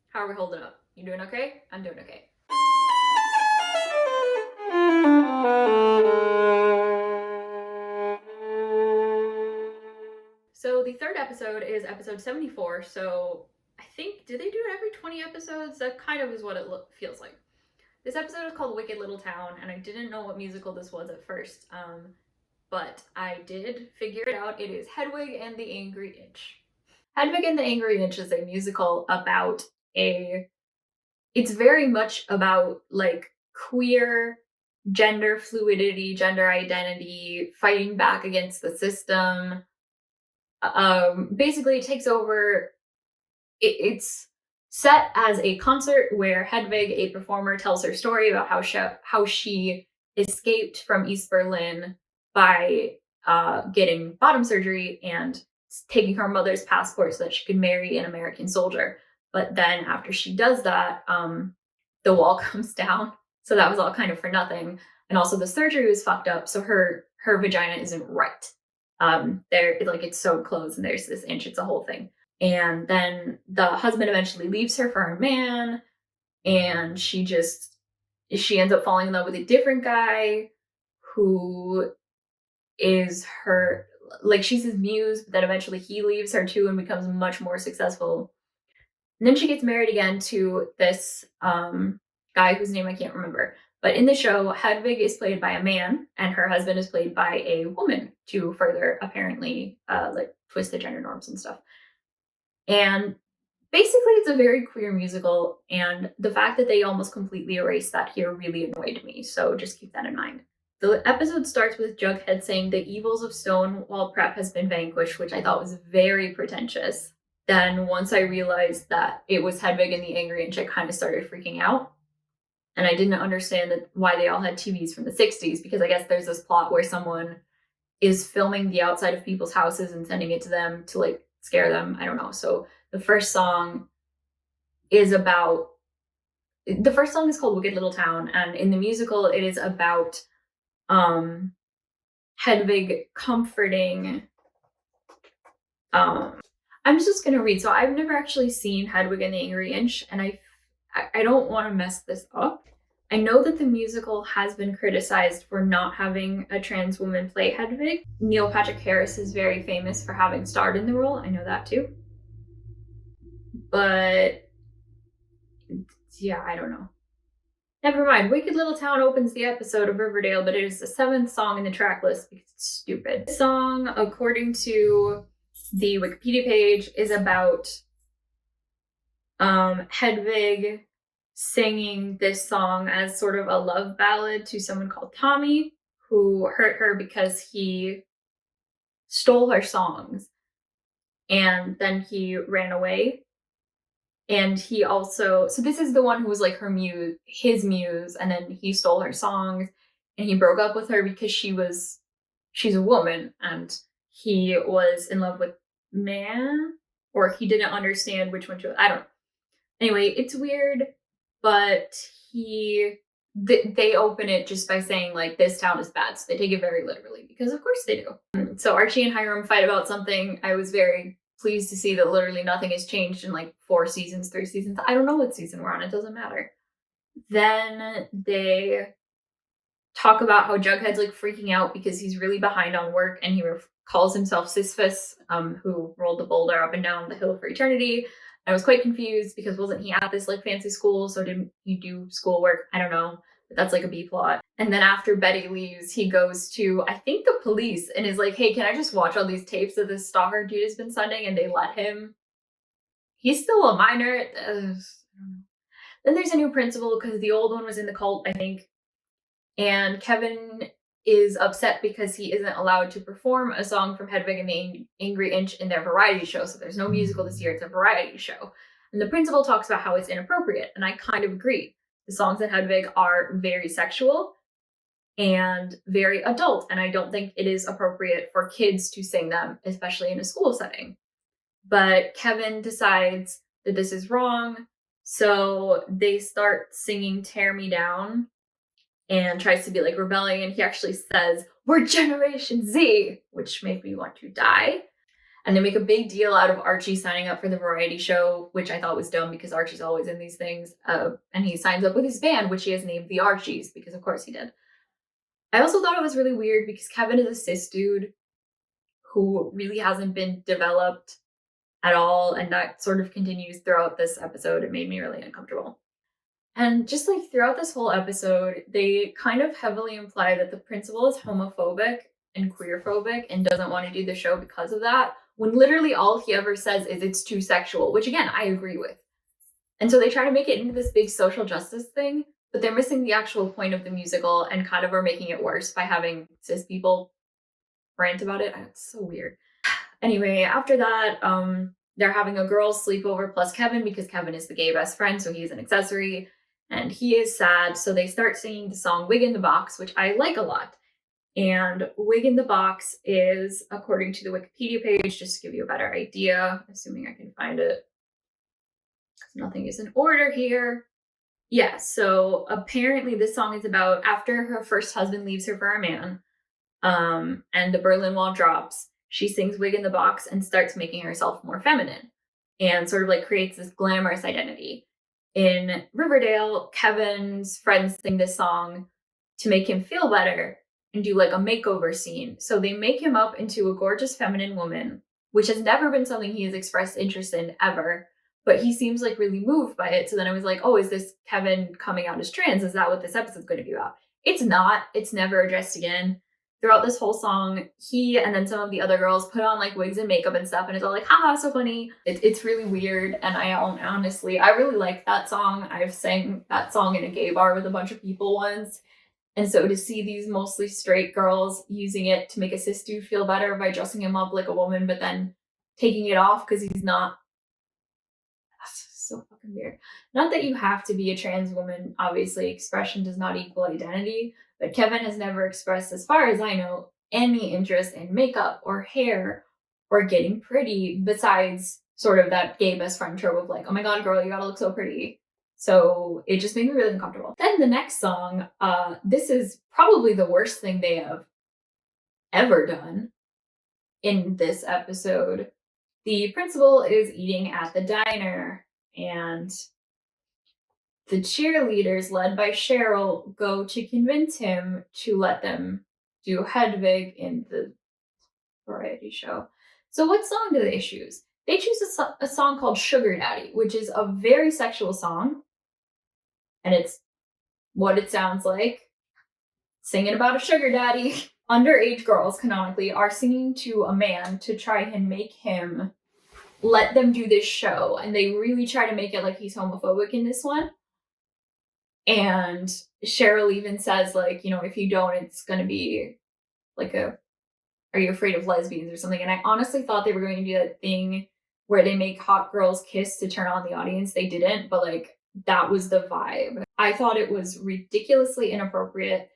How are we holding up? You doing okay? I'm doing okay. So the third episode is episode 74, so I think, do they do it every 20 episodes? That kind of is what it feels like. This episode is called Wicked Little Town, and I didn't know what musical this was at first, but I did figure it out. It is Hedwig and the Angry Inch. Hedwig and the Angry Inch is a musical about it's very much about like queer gender fluidity, gender identity, fighting back against the system. Basically, it takes over. It's set as a concert where Hedwig, a performer, tells her story about how she escaped from East Berlin by getting bottom surgery and taking her mother's passport so that she could marry an American soldier. But then after she does that, the wall comes down. So that was all kind of for nothing. And also the surgery was fucked up. So her vagina isn't right. It's sewed closed and there's this inch. It's a whole thing. And then the husband eventually leaves her for a man. And she ends up falling in love with a different guy who is her, like, she's his muse, but then eventually he leaves her too and becomes much more successful. And then she gets married again to this guy whose name I can't remember. But in the show, Hedwig is played by a man and her husband is played by a woman to further apparently twist the gender norms and stuff. And basically it's a very queer musical, and the fact that they almost completely erased that here really annoyed me. So just keep that in mind. The episode starts with Jughead saying the evils of Stonewall Prep has been vanquished, which I thought was very pretentious. Then once I realized that it was Hedwig and the Angry Inch, I kind of started freaking out. And I didn't understand why they all had TVs from the 60s, because I guess there's this plot where someone is filming the outside of people's houses and sending it to them to like scare them. I don't know. So the first song is called Wicked Little Town. And in the musical, it is about Hedwig comforting I'm just gonna read. So I've never actually seen Hedwig and the Angry Inch, and I don't want to mess this up. I know that the musical has been criticized for not having a trans woman play Hedwig. Neil Patrick Harris is very famous for having starred in the role. I know that too. But yeah, I don't know. Never mind. Wicked Little Town opens the episode of Riverdale, but it is the 7th song in the track list because it's stupid. This song, according to the Wikipedia page, is about Hedwig singing this song as sort of a love ballad to someone called Tommy, who hurt her because he stole her songs and then he ran away. And he also, so this is the one who was like his muse, and then he stole her songs and he broke up with her because she's a woman and he was in love with man, or he didn't understand which one to, I don't know. Anyway, it's weird. but they open it just by saying like, this town is bad. So they take it very literally, because of course they do. So Archie and Hiram fight about something. I was very pleased to see that literally nothing has changed in like 4 seasons, 3 seasons. I don't know what season we're on. It doesn't matter. Then they talk about how Jughead's like freaking out because he's really behind on work, and he calls himself Sisyphus, who rolled the boulder up and down the hill for eternity. I was quite confused because wasn't he at this like fancy school? So didn't he do schoolwork? I don't know. But that's like a B plot. And then after Betty leaves, he goes to, I think, the police and is like, hey, can I just watch all these tapes that this stalker dude has been sending? And they let him. He's still a minor. I don't know. Then there's a new principal because the old one was in the cult, I think. And Kevin is upset because he isn't allowed to perform a song from Hedwig and the Angry Inch in their variety show. So there's no musical this year, it's a variety show. And the principal talks about how it's inappropriate, and I kind of agree. The songs in Hedwig are very sexual and very adult, and I don't think it is appropriate for kids to sing them, especially in a school setting. But Kevin decides that this is wrong, so they start singing Tear Me Down, and tries to be like rebelling, and he actually says, we're Generation Z, which made me want to die. And they make a big deal out of Archie signing up for the variety show, which I thought was dumb because Archie's always in these things. And he signs up with his band, which he has named the Archies, because of course he did. I also thought it was really weird because Kevin is a cis dude who really hasn't been developed at all, and that sort of continues throughout this episode. It made me really uncomfortable. And just like throughout this whole episode, they kind of heavily imply that the principal is homophobic and queerphobic and doesn't want to do the show because of that, when literally all he ever says is it's too sexual, which again, I agree with. And so they try to make it into this big social justice thing, but they're missing the actual point of the musical and kind of are making it worse by having cis people rant about it. It's so weird. Anyway, after that, they're having a girls' sleepover plus Kevin, because Kevin is the gay best friend, so he's an accessory. And he is sad, so they start singing the song Wig in the Box, which I like a lot. And Wig in the Box is, according to the Wikipedia page, just to give you a better idea, assuming I can find it, because nothing is in order here. Yeah, so apparently this song is about after her first husband leaves her for a man, and the Berlin Wall drops, she sings Wig in the Box and starts making herself more feminine and sort of like creates this glamorous identity. In Riverdale, Kevin's friends sing this song to make him feel better and do like a makeover scene. So they make him up into a gorgeous feminine woman, which has never been something he has expressed interest in ever, but he seems like really moved by it. So then I was like, oh, is this Kevin coming out as trans? Is that what this episode's going to be about? It's not. It's never addressed again. Throughout this whole song, he and then some of the other girls put on like wigs and makeup and stuff, and it's all like, haha, so funny. It's really weird, and I really like that song. I've sang that song in a gay bar with a bunch of people once, and so to see these mostly straight girls using it to make a cis dude feel better by dressing him up like a woman, but then taking it off because he's not. That's so fucking weird. Not that you have to be a trans woman, obviously, expression does not equal identity. But Kevin has never expressed, as far as I know, any interest in makeup or hair or getting pretty, besides sort of that gay best friend trope of like, oh my god, girl, you gotta look so pretty. So it just made me really uncomfortable. Then the next song, this is probably the worst thing they have ever done in this episode. The principal is eating at the diner, and the cheerleaders, led by Cheryl, go to convince him to let them do Hedwig in the variety show. So what song do they choose? They choose a song called Sugar Daddy, which is a very sexual song. And it's what it sounds like. Singing about a sugar daddy. Underage girls, canonically, are singing to a man to try and make him let them do this show. And they really try to make it like he's homophobic in this one. And Cheryl even says, like, you know, if you don't, it's going to be like are you afraid of lesbians or something? And I honestly thought they were going to do that thing where they make hot girls kiss to turn on the audience. They didn't, but like that was the vibe. I thought it was ridiculously inappropriate,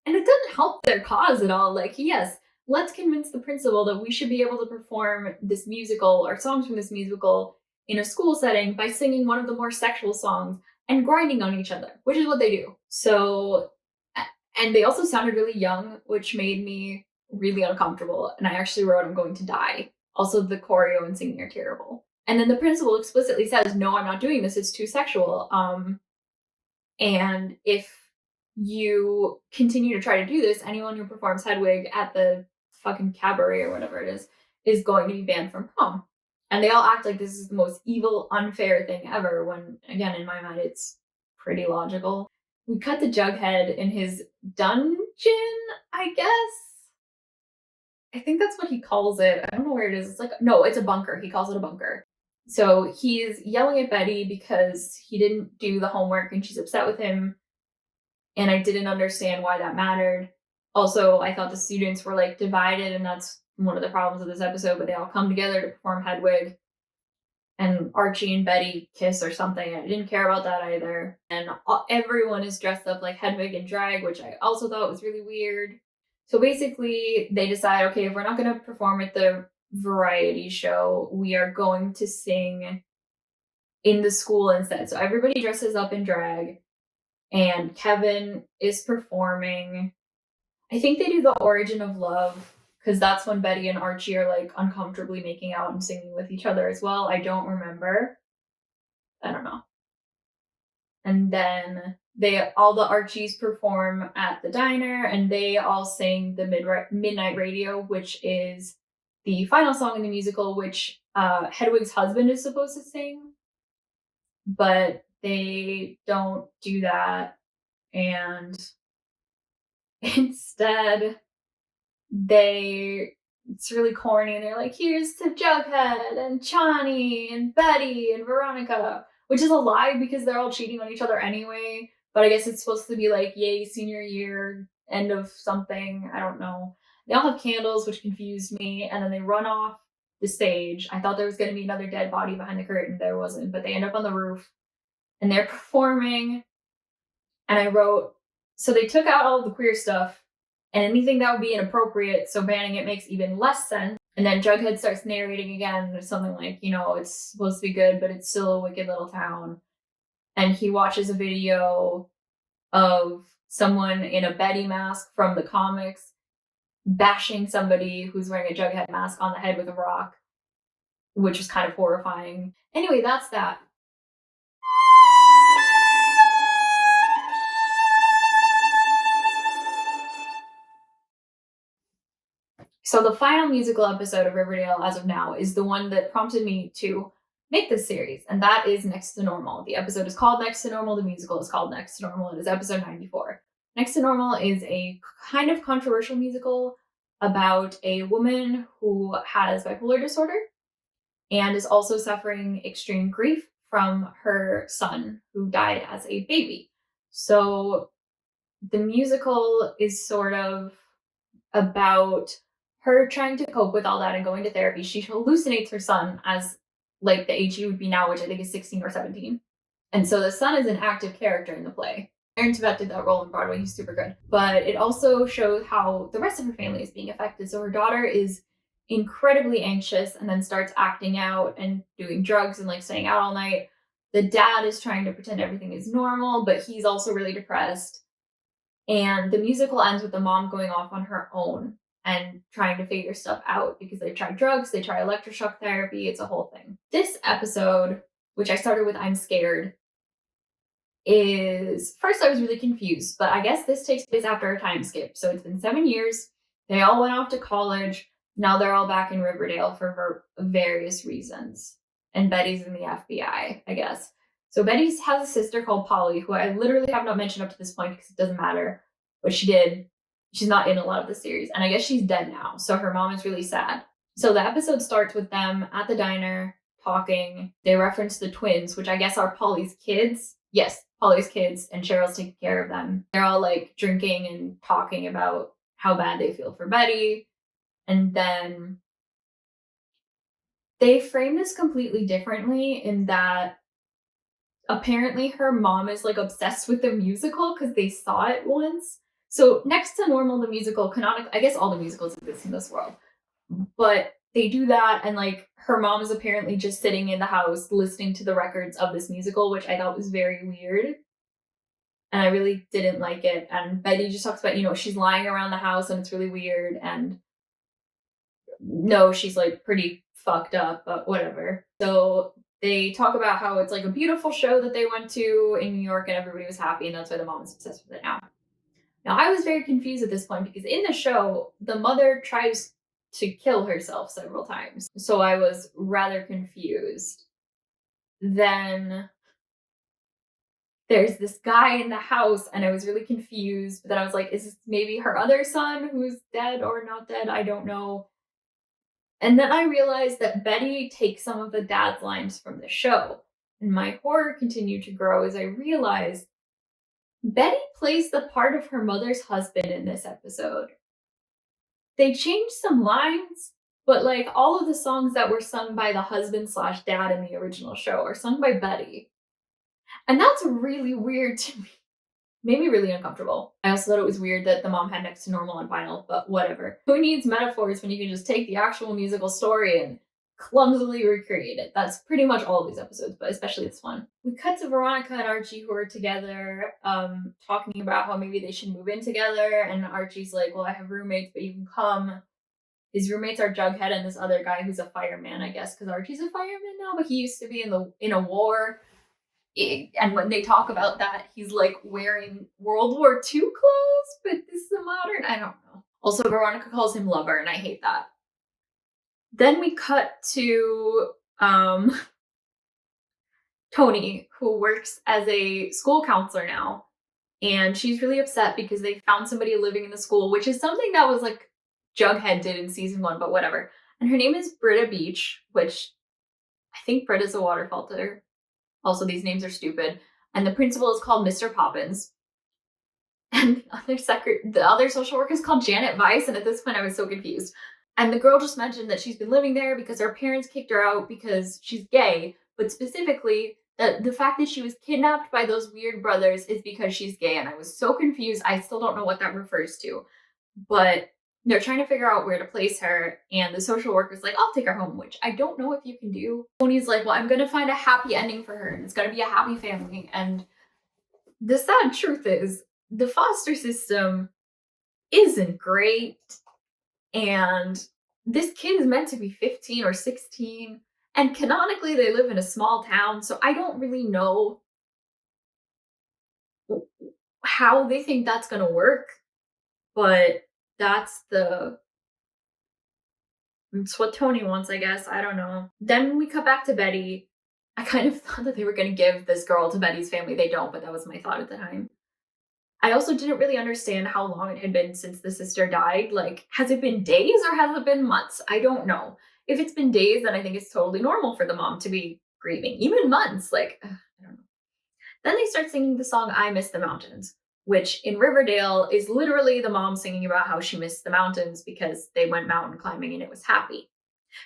and it doesn't help their cause at all. Like, yes, let's convince the principal that we should be able to perform this musical or songs from this musical in a school setting by singing one of the more sexual songs and grinding on each other, which is what they do. So, and they also sounded really young, which made me really uncomfortable. And I actually wrote, I'm going to die. Also, the choreo and singing are terrible. And then the principal explicitly says, no, I'm not doing this. It's too sexual. And if you continue to try to do this, anyone who performs Hedwig at the fucking cabaret or whatever it is going to be banned from prom. And they all act like this is the most evil, unfair thing ever, when, again, in my mind, it's pretty logical. We cut to Jughead in his dungeon, I guess. I think that's what he calls it. I don't know where it is. It's like, no, it's a bunker. He calls it a bunker. So he's yelling at Betty because he didn't do the homework and she's upset with him. And I didn't understand why that mattered. Also, I thought the students were like divided, and that's one of the problems of this episode, but they all come together to perform Hedwig. And Archie and Betty kiss or something. I didn't care about that either. And everyone is dressed up like Hedwig in drag, which I also thought was really weird. So basically, they decide, okay, if we're not going to perform at the variety show, we are going to sing in the school instead. So everybody dresses up in drag, and Kevin is performing. I think they do the Origin of Love, because that's when Betty and Archie are like uncomfortably making out and singing with each other as well. I don't remember. I don't know. And then all the Archies perform at the diner, and they all sing the Midnight Radio, which is the final song in the musical, which Hedwig's husband is supposed to sing, but they don't do that. And instead, it's really corny, and they're like, here's to Jughead and Chani and Betty and Veronica, which is a lie because they're all cheating on each other anyway. But I guess it's supposed to be like, yay, senior year, end of something. I don't know. They all have candles, which confused me. And then they run off the stage. I thought there was going to be another dead body behind the curtain. There wasn't. But they end up on the roof and they're performing. And I wrote, so they took out all of the queer stuff and anything that would be inappropriate, so banning it makes even less sense. And then Jughead starts narrating again, something like, it's supposed to be good, but it's still a wicked little town. And he watches a video of someone in a Betty mask from the comics bashing somebody who's wearing a Jughead mask on the head with a rock, which is kind of horrifying. Anyway, that's that. So the final musical episode of Riverdale as of now is the one that prompted me to make this series, and that is Next to Normal. The episode is called Next to Normal. The musical is called Next to Normal. It is episode 94. Next to Normal is a kind of controversial musical about a woman who has bipolar disorder and is also suffering extreme grief from her son who died as a baby. So the musical is sort of about her trying to cope with all that and going to therapy. She hallucinates her son as like the age he would be now, which I think is 16 or 17. And so the son is an active character in the play. Aaron Tveit did that role on Broadway. He's super good. But it also shows how the rest of her family is being affected. So her daughter is incredibly anxious and then starts acting out and doing drugs and like staying out all night. The dad is trying to pretend everything is normal, but he's also really depressed. And the musical ends with the mom going off on her own and trying to figure stuff out because they try drugs, they try electroshock therapy, it's a whole thing. This episode, which I started with I'm Scared, first I was really confused, but I guess this takes place after a time skip. So it's been 7 years, they all went off to college, now they're all back in Riverdale for various reasons. And Betty's in the FBI, I guess. So Betty has a sister called Polly, who I literally have not mentioned up to this point because it doesn't matter, but she did. She's not in a lot of the series, and I guess she's dead now, so her mom is really sad. So the episode starts with them at the diner talking. They reference the twins, which I guess are Polly's kids. Yes, Polly's kids, and Cheryl's taking care of them. They're all like drinking and talking about how bad they feel for Betty, and then they frame this completely differently in that apparently her mom is like obsessed with the musical because they saw it once. So Next to Normal, the musical, I guess all the musicals exist in this world, but they do that, and like her mom is apparently just sitting in the house listening to the records of this musical, which I thought was very weird. And I really didn't like it. And Betty just talks about, she's lying around the house and it's really weird. And no, she's like pretty fucked up, but whatever. So they talk about how it's like a beautiful show that they went to in New York and everybody was happy, and that's why the mom is obsessed with it now. Now, I was very confused at this point because in the show, the mother tries to kill herself several times. So I was rather confused. Then there's this guy in the house, and I was really confused. But then I was like, is this maybe her other son who's dead or not dead? I don't know. And then I realized that Betty takes some of the dad's lines from the show. And my horror continued to grow as I realized Betty plays the part of her mother's husband in this episode. They changed some lines, but like all of the songs that were sung by the husband / dad in the original show are sung by Betty. And that's really weird to me. Made me really uncomfortable. I also thought it was weird that the mom had Next to Normal on vinyl, but whatever. Who needs metaphors when you can just take the actual musical story and clumsily recreate it? That's pretty much all of these episodes, but especially this one. We cut to Veronica and Archie, who are together, talking about how maybe they should move in together, and Archie's like, well, I have roommates, but you can come. His roommates are Jughead and this other guy who's a fireman, I guess, because Archie's a fireman now, but he used to be in a war. And when they talk about that, he's like wearing World War II clothes, but this is a modern, I don't know. Also, Veronica calls him lover, and I hate that. Then we cut to Tony, who works as a school counselor now. And she's really upset because they found somebody living in the school, which is something that was like Jughead did in season 1, but whatever. And her name is Britta Beach, which I think Britta's a waterfalter. Also, these names are stupid. And the principal is called Mr. Poppins. And the other social worker is called Janet Weiss. And at this point, I was so confused. And the girl just mentioned that she's been living there because her parents kicked her out because she's gay. But specifically, that the fact that she was kidnapped by those weird brothers is because she's gay. And I was so confused. I still don't know what that refers to. But they're trying to figure out where to place her, and the social worker's like, I'll take her home, which I don't know if you can do. Tony's like, well, I'm going to find a happy ending for her, and it's going to be a happy family. And the sad truth is, the foster system isn't great, and this kid is meant to be 15 or 16, and canonically they live in a small town, so I don't really know how they think that's going to work, but it's what Tony wants, I guess. I don't know. Then we cut back to Betty. I kind of thought that they were going to give this girl to Betty's family. They don't, but that was my thought at the time. I also didn't really understand how long it had been since the sister died. Like, has it been days or has it been months? I don't know. If it's been days, then I think it's totally normal for the mom to be grieving. Even months, like, I don't know. Then they start singing the song I Miss the Mountains, which in Riverdale is literally the mom singing about how she missed the mountains because they went mountain climbing and it was happy.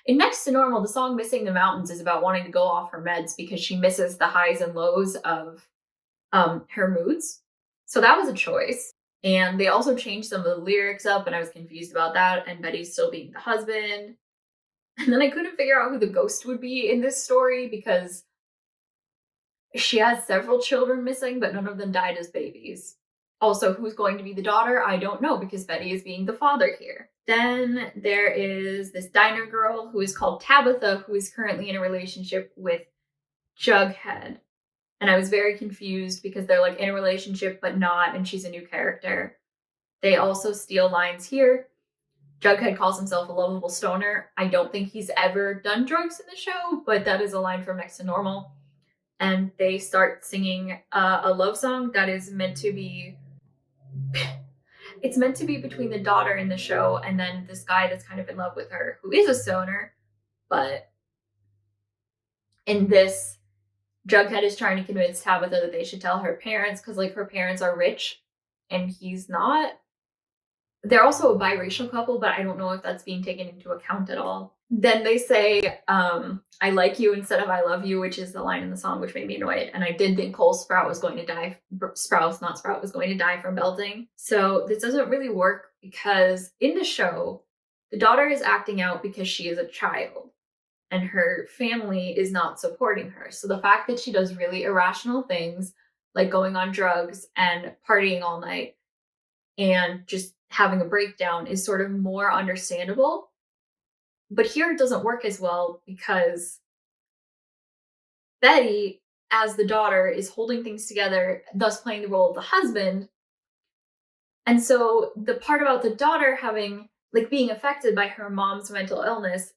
In Next to Normal, the song Missing the Mountains is about wanting to go off her meds because she misses the highs and lows of her moods. So that was a choice. And they also changed some of the lyrics up, and I was confused about that, and Betty's still being the husband. And then I couldn't figure out who the ghost would be in this story because she has several children missing, but none of them died as babies. Also, who's going to be the daughter? I don't know because Betty is being the father here. Then there is this diner girl who is called Tabitha, who is currently in a relationship with Jughead. And I was very confused because they're like in a relationship but not, and she's a new character. They also steal lines here. Jughead calls himself a lovable stoner. I don't think he's ever done drugs in the show, but that is a line from Next to Normal. And they start singing a love song that is meant to be... It's meant to be between the daughter in the show and then this guy that's kind of in love with her, who is a stoner. But in this, Jughead is trying to convince Tabitha that they should tell her parents because, like, her parents are rich and he's not. They're also a biracial couple, but I don't know if that's being taken into account at all. Then they say, I like you instead of I love you, which is the line in the song, which made me annoyed. And I did think Cole Sprout was going to die. Sprouse, not Sprout, was going to die from belting. So this doesn't really work because in the show, The daughter is acting out because she is a child and her family is not supporting her. So the fact that she does really irrational things like going on drugs and partying all night and just having a breakdown is sort of more understandable. But here it doesn't work as well because Betty, as the daughter, is holding things together, thus playing the role of the husband. And so the part about the daughter having, like, being affected by her mom's mental illness,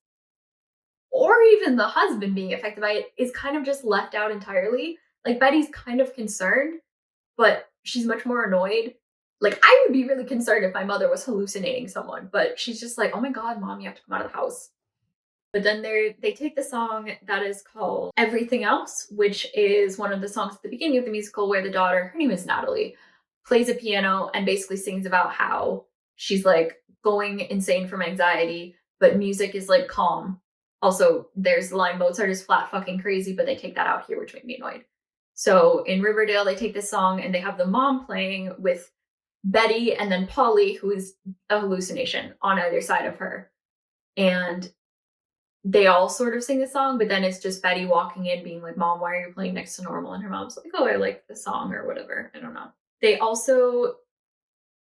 or even the husband being affected by it, is kind of just left out entirely. Like, Betty's kind of concerned, but she's much more annoyed. Like, I would be really concerned if my mother was hallucinating someone, but she's just like, oh my God, mom, you have to come out of the house. But then they take the song that is called Everything Else, which is one of the songs at the beginning of the musical where the daughter, her name is Natalie, plays a piano and basically sings about how she's like going insane from anxiety, but music is like calm. Also, there's the line Mozart is flat fucking crazy, but they take that out here, which made me annoyed. So in Riverdale, they take this song and they have the mom playing with Betty and then Polly, who is a hallucination on either side of her. And they all sort of sing the song, but then it's just Betty walking in being like, Mom, why are you playing next to normal? And her mom's like, oh, I like the song or whatever. I don't know. They also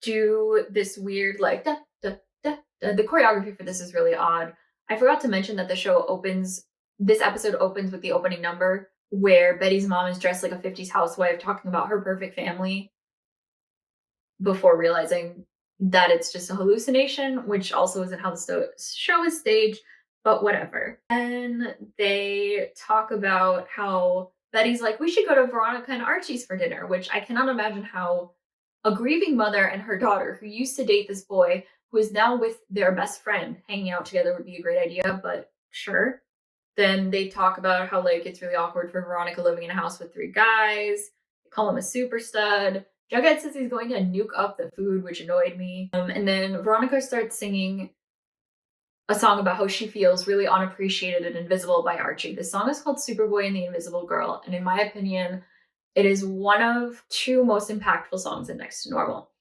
do this weird, like, da, da, da, da. The choreography for this is really odd. I forgot to mention that this episode opens with the opening number where Betty's mom is dressed like a 50s housewife talking about her perfect family before realizing that it's just a hallucination, which also isn't how the show is staged, but whatever. And they talk about how Betty's like, we should go to Veronica and Archie's for dinner, which I cannot imagine how a grieving mother and her daughter who used to date this boy who is now with their best friend hanging out together would be a great idea, but sure. Then they talk about how like it's really awkward for Veronica living in a house with 3 guys. They call him a super stud. Jughead says he's going to nuke up the food, which annoyed me. And then Veronica starts singing a song about how she feels really unappreciated and invisible by Archie. This song is called Superboy and the Invisible Girl, and in my opinion, it is one of 2 most impactful songs in Next to Normal.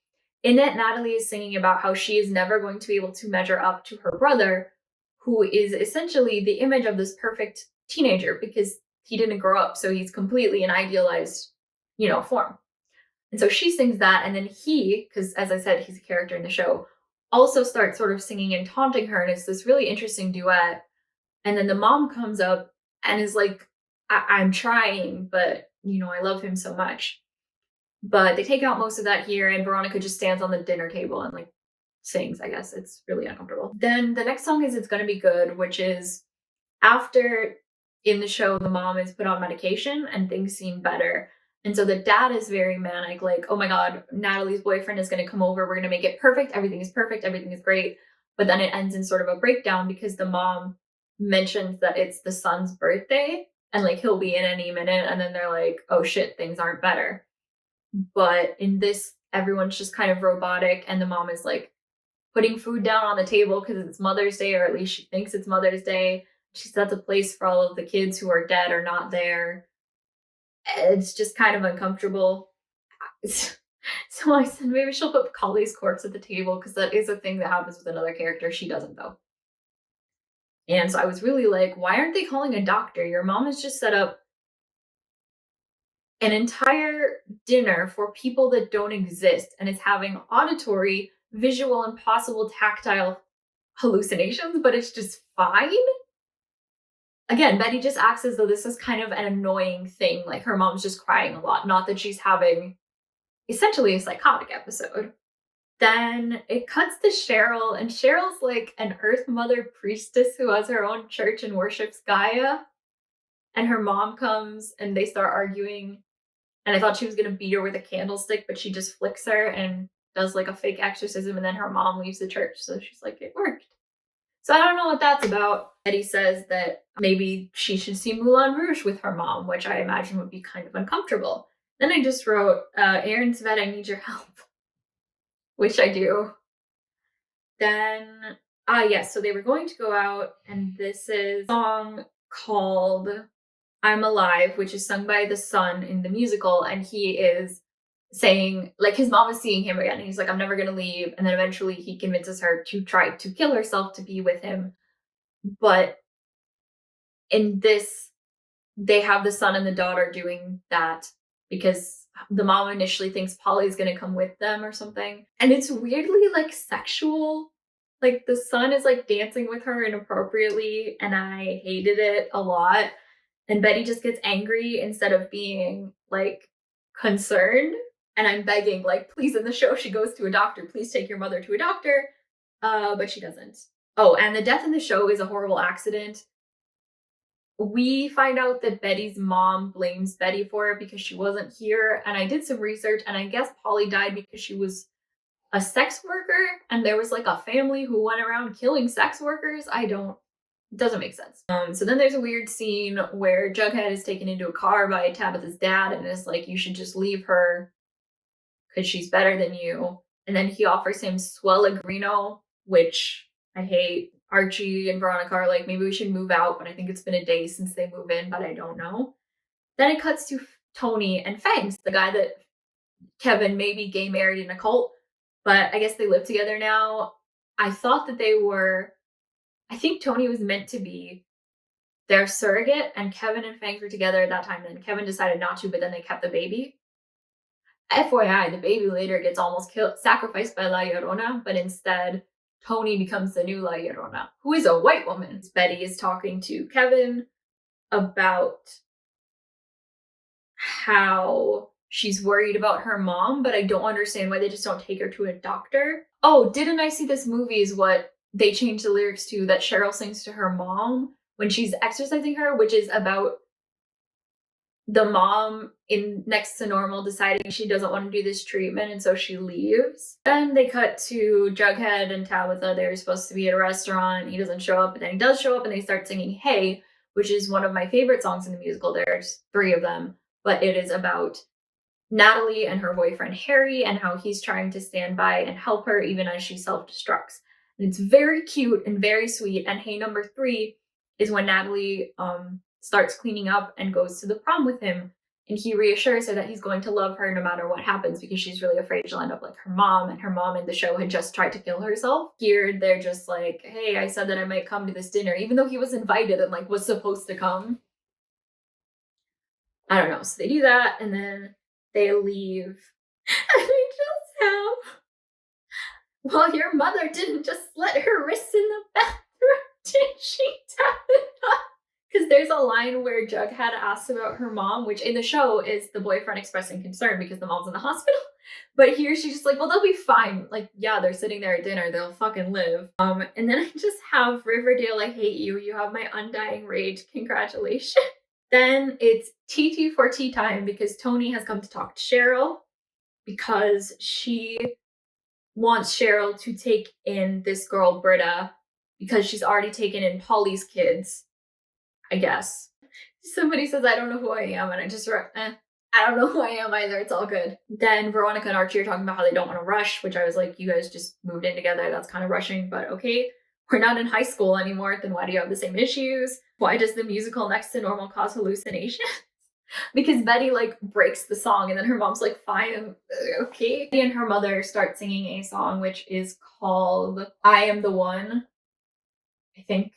In it, Natalie is singing about how she is never going to be able to measure up to her brother, who is essentially the image of this perfect teenager because he didn't grow up, so he's completely an idealized, form. And so she sings that, and then he, because as I said, he's a character in the show, also starts sort of singing and taunting her, and it's this really interesting duet. And then the mom comes up and is like, I'm trying, but, I love him so much. But they take out most of that here, and Veronica just stands on the dinner table and, like, sings, I guess. It's really uncomfortable. Then the next song is It's Gonna Be Good, which is after in the show, the mom is put on medication and things seem better. And so the dad is very manic, like, oh my God, Natalie's boyfriend is going to come over. We're going to make it perfect. Everything is perfect. Everything is great. But then it ends in sort of a breakdown because the mom mentions that it's the son's birthday and like he'll be in any minute. And then they're like, oh shit, things aren't better. But in this, everyone's just kind of robotic. And the mom is like putting food down on the table because it's Mother's Day, or at least she thinks it's Mother's Day. She sets a place for all of the kids who are dead or not there. It's just kind of uncomfortable. So I said maybe she'll put Collie's corpse at the table because that is a thing that happens with another character. She doesn't though. And so I was really like, why aren't they calling a doctor? Your mom has just set up an entire dinner for people that don't exist and is having auditory, visual, and possible tactile hallucinations, but it's just fine. Again, Betty just acts as though this is kind of an annoying thing. Like her mom's just crying a lot, not that she's having essentially a psychotic episode. Then it cuts to Cheryl, and Cheryl's like an Earth Mother priestess who has her own church and worships Gaia. And her mom comes and they start arguing. And I thought she was going to beat her with a candlestick, but she just flicks her and does like a fake exorcism. And then her mom leaves the church. So she's like, it worked. So I don't know what that's about. Betty says that maybe she should see Moulin Rouge with her mom, which I imagine would be kind of uncomfortable. Then I just wrote, Aaron Svet, I need your help. Which I do. Then, yes, so they were going to go out, and this is a song called I'm Alive, which is sung by the son in the musical, and he is saying, like, his mom is seeing him again, and he's like, I'm never gonna leave. And then eventually he convinces her to try to kill herself to be with him. But in this, they have the son and the daughter doing that because the mom initially thinks Polly's gonna come with them or something. And it's weirdly like sexual. Like the son is like dancing with her inappropriately, and I hated it a lot. And Betty just gets angry instead of being like concerned. And I'm begging, like, please, in the show, she goes to a doctor. Please take your mother to a doctor. But she doesn't. Oh, and the death in the show is a horrible accident. We find out that Betty's mom blames Betty for it because she wasn't here. And I did some research, and I guess Polly died because she was a sex worker, and there was like a family who went around killing sex workers. It doesn't make sense. So then there's a weird scene where Jughead is taken into a car by Tabitha's dad and is like, you should just leave her because she's better than you. And then he offers him Swellegrino, which I hate. Archie and Veronica are like, maybe we should move out, but I think it's been a day since they move in, but I don't know. Then it cuts to Tony and Fangs, the guy that Kevin may be gay married in a cult, but I guess they live together now. I thought that I think Tony was meant to be their surrogate, and Kevin and Fangs were together at that time. Then Kevin decided not to, but then they kept the baby. FYI, the baby later gets almost sacrificed by La Llorona, but instead Tony becomes the new La Llorona, who is a white woman. Betty is talking to Kevin about how she's worried about her mom, but I don't understand why they just don't take her to a doctor. Oh, didn't I see this movie is what they changed the lyrics to, that Cheryl sings to her mom when she's exercising her, which is about the mom in Next to Normal deciding she doesn't want to do this treatment, and so she leaves. Then they cut to Jughead and Tabitha. They were supposed to be at a restaurant. He doesn't show up, but then he does show up, and they start singing Hey, which is one of my favorite songs in the musical. There's 3 of them, but it is about Natalie and her boyfriend Harry and how he's trying to stand by and help her even as she self-destructs. And it's very cute and very sweet. And Hey number 3 is when Natalie starts cleaning up and goes to the prom with him, and he reassures her that he's going to love her no matter what happens because she's really afraid she'll end up like her mom, and her mom in the show had just tried to kill herself. Here they're just like, hey, I said that I might come to this dinner, even though he was invited and like was supposed to come. I don't know. So they do that, and then they leave. And they just have, well, your mother didn't just slit her wrists in the bathroom, did she, Tabitha? Because there's a line where Jughead asks about her mom, which in the show is the boyfriend expressing concern because the mom's in the hospital. But here she's just like, well, they'll be fine. Like, yeah, they're sitting there at dinner. They'll fucking live. And then I just have Riverdale, I hate you. You have my undying rage. Congratulations. Then it's TT for tea time because Tony has come to talk to Cheryl because she wants Cheryl to take in this girl, Britta, because she's already taken in Polly's kids, I guess. Somebody says, I don't know who I am, and I just wrote, I don't know who I am either. It's all good. Then Veronica and Archie are talking about how they don't want to rush, which I was like, you guys just moved in together. That's kind of rushing, but okay. We're not in high school anymore. Then why do you have the same issues? Why does the musical Next to Normal cause hallucinations? Because Betty like breaks the song, and then her mom's like, fine, okay. And her mother start singing a song, which is called I Am the One, I think.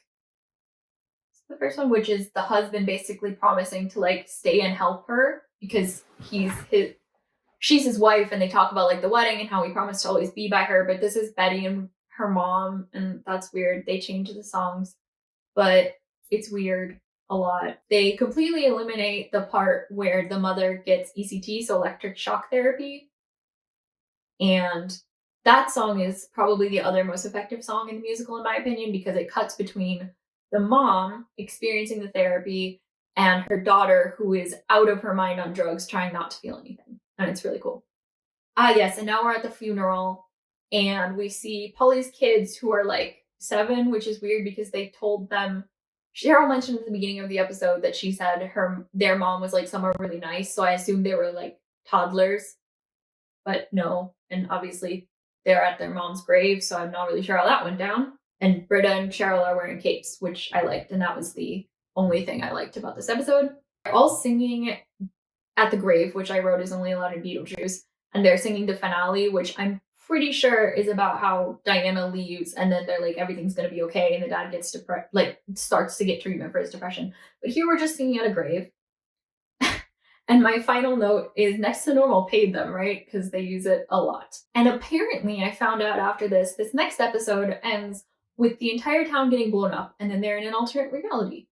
The first one, which is the husband basically promising to like stay and help her because she's his wife, and they talk about like the wedding and how he promised to always be by her. But this is Betty and her mom, and that's weird. They change the songs, but it's weird a lot. They completely eliminate the part where the mother gets ECT, so electric shock therapy, and that song is probably the other most effective song in the musical in my opinion because it cuts between the mom experiencing the therapy and her daughter who is out of her mind on drugs trying not to feel anything. And it's really cool. Yes, and now we're at the funeral and we see Polly's kids who are like 7, which is weird because they told them, Cheryl mentioned at the beginning of the episode that she said their mom was like somewhere really nice, so I assumed they were like toddlers, but no. And obviously they're at their mom's grave, so I'm not really sure how that went down. And Britta and Cheryl are wearing capes, which I liked, and that was the only thing I liked about this episode. They're all singing at the grave, which I wrote is only allowed in Beetlejuice. and they're singing the finale, which I'm pretty sure is about how Diana leaves and then they're like, everything's gonna be okay, and the dad gets depressed, like starts to get treatment for his depression. But here we're just singing at a grave. And my final note is next to normal paid them, right? Because they use it a lot. And apparently, I found out after this next episode ends with the entire town getting blown up, and then they're in an alternate reality.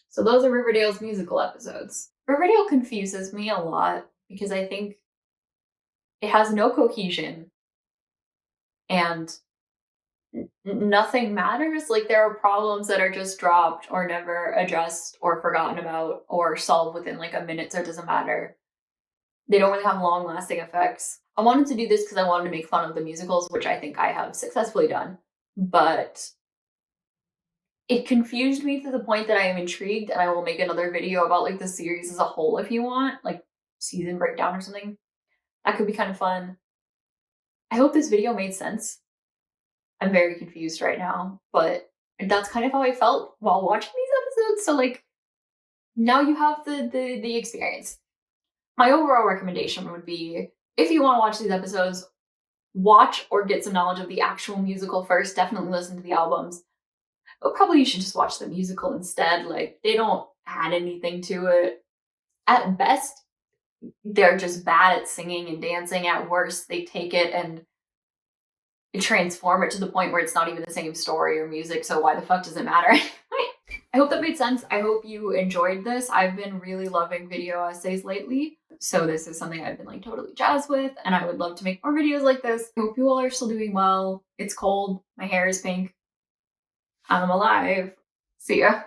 So those are Riverdale's musical episodes. Riverdale confuses me a lot because I think it has no cohesion and nothing matters. Like, there are problems that are just dropped or never addressed or forgotten about or solved within like a minute, so it doesn't matter. They don't really have long lasting effects. I wanted to do this because I wanted to make fun of the musicals, which I think I have successfully done, but it confused me to the point that I am intrigued, and I will make another video about like the series as a whole if you want, like season breakdown or something. That could be kind of fun. I hope this video made sense. I'm very confused right now, but that's kind of how I felt while watching these episodes. So like, now you have the experience. My overall recommendation would be, if you want to watch these episodes, watch or get some knowledge of the actual musical first. Definitely listen to the albums. But probably you should just watch the musical instead. Like, they don't add anything to it. At best, they're just bad at singing and dancing. At worst, they take it and transform it to the point where it's not even the same story or music, so why the fuck does it matter? I hope that made sense. I hope you enjoyed this. I've been really loving video essays lately, so this is something I've been like totally jazzed with, and I would love to make more videos like this. I hope you all are still doing well. It's cold. My hair is pink. I'm alive. See ya.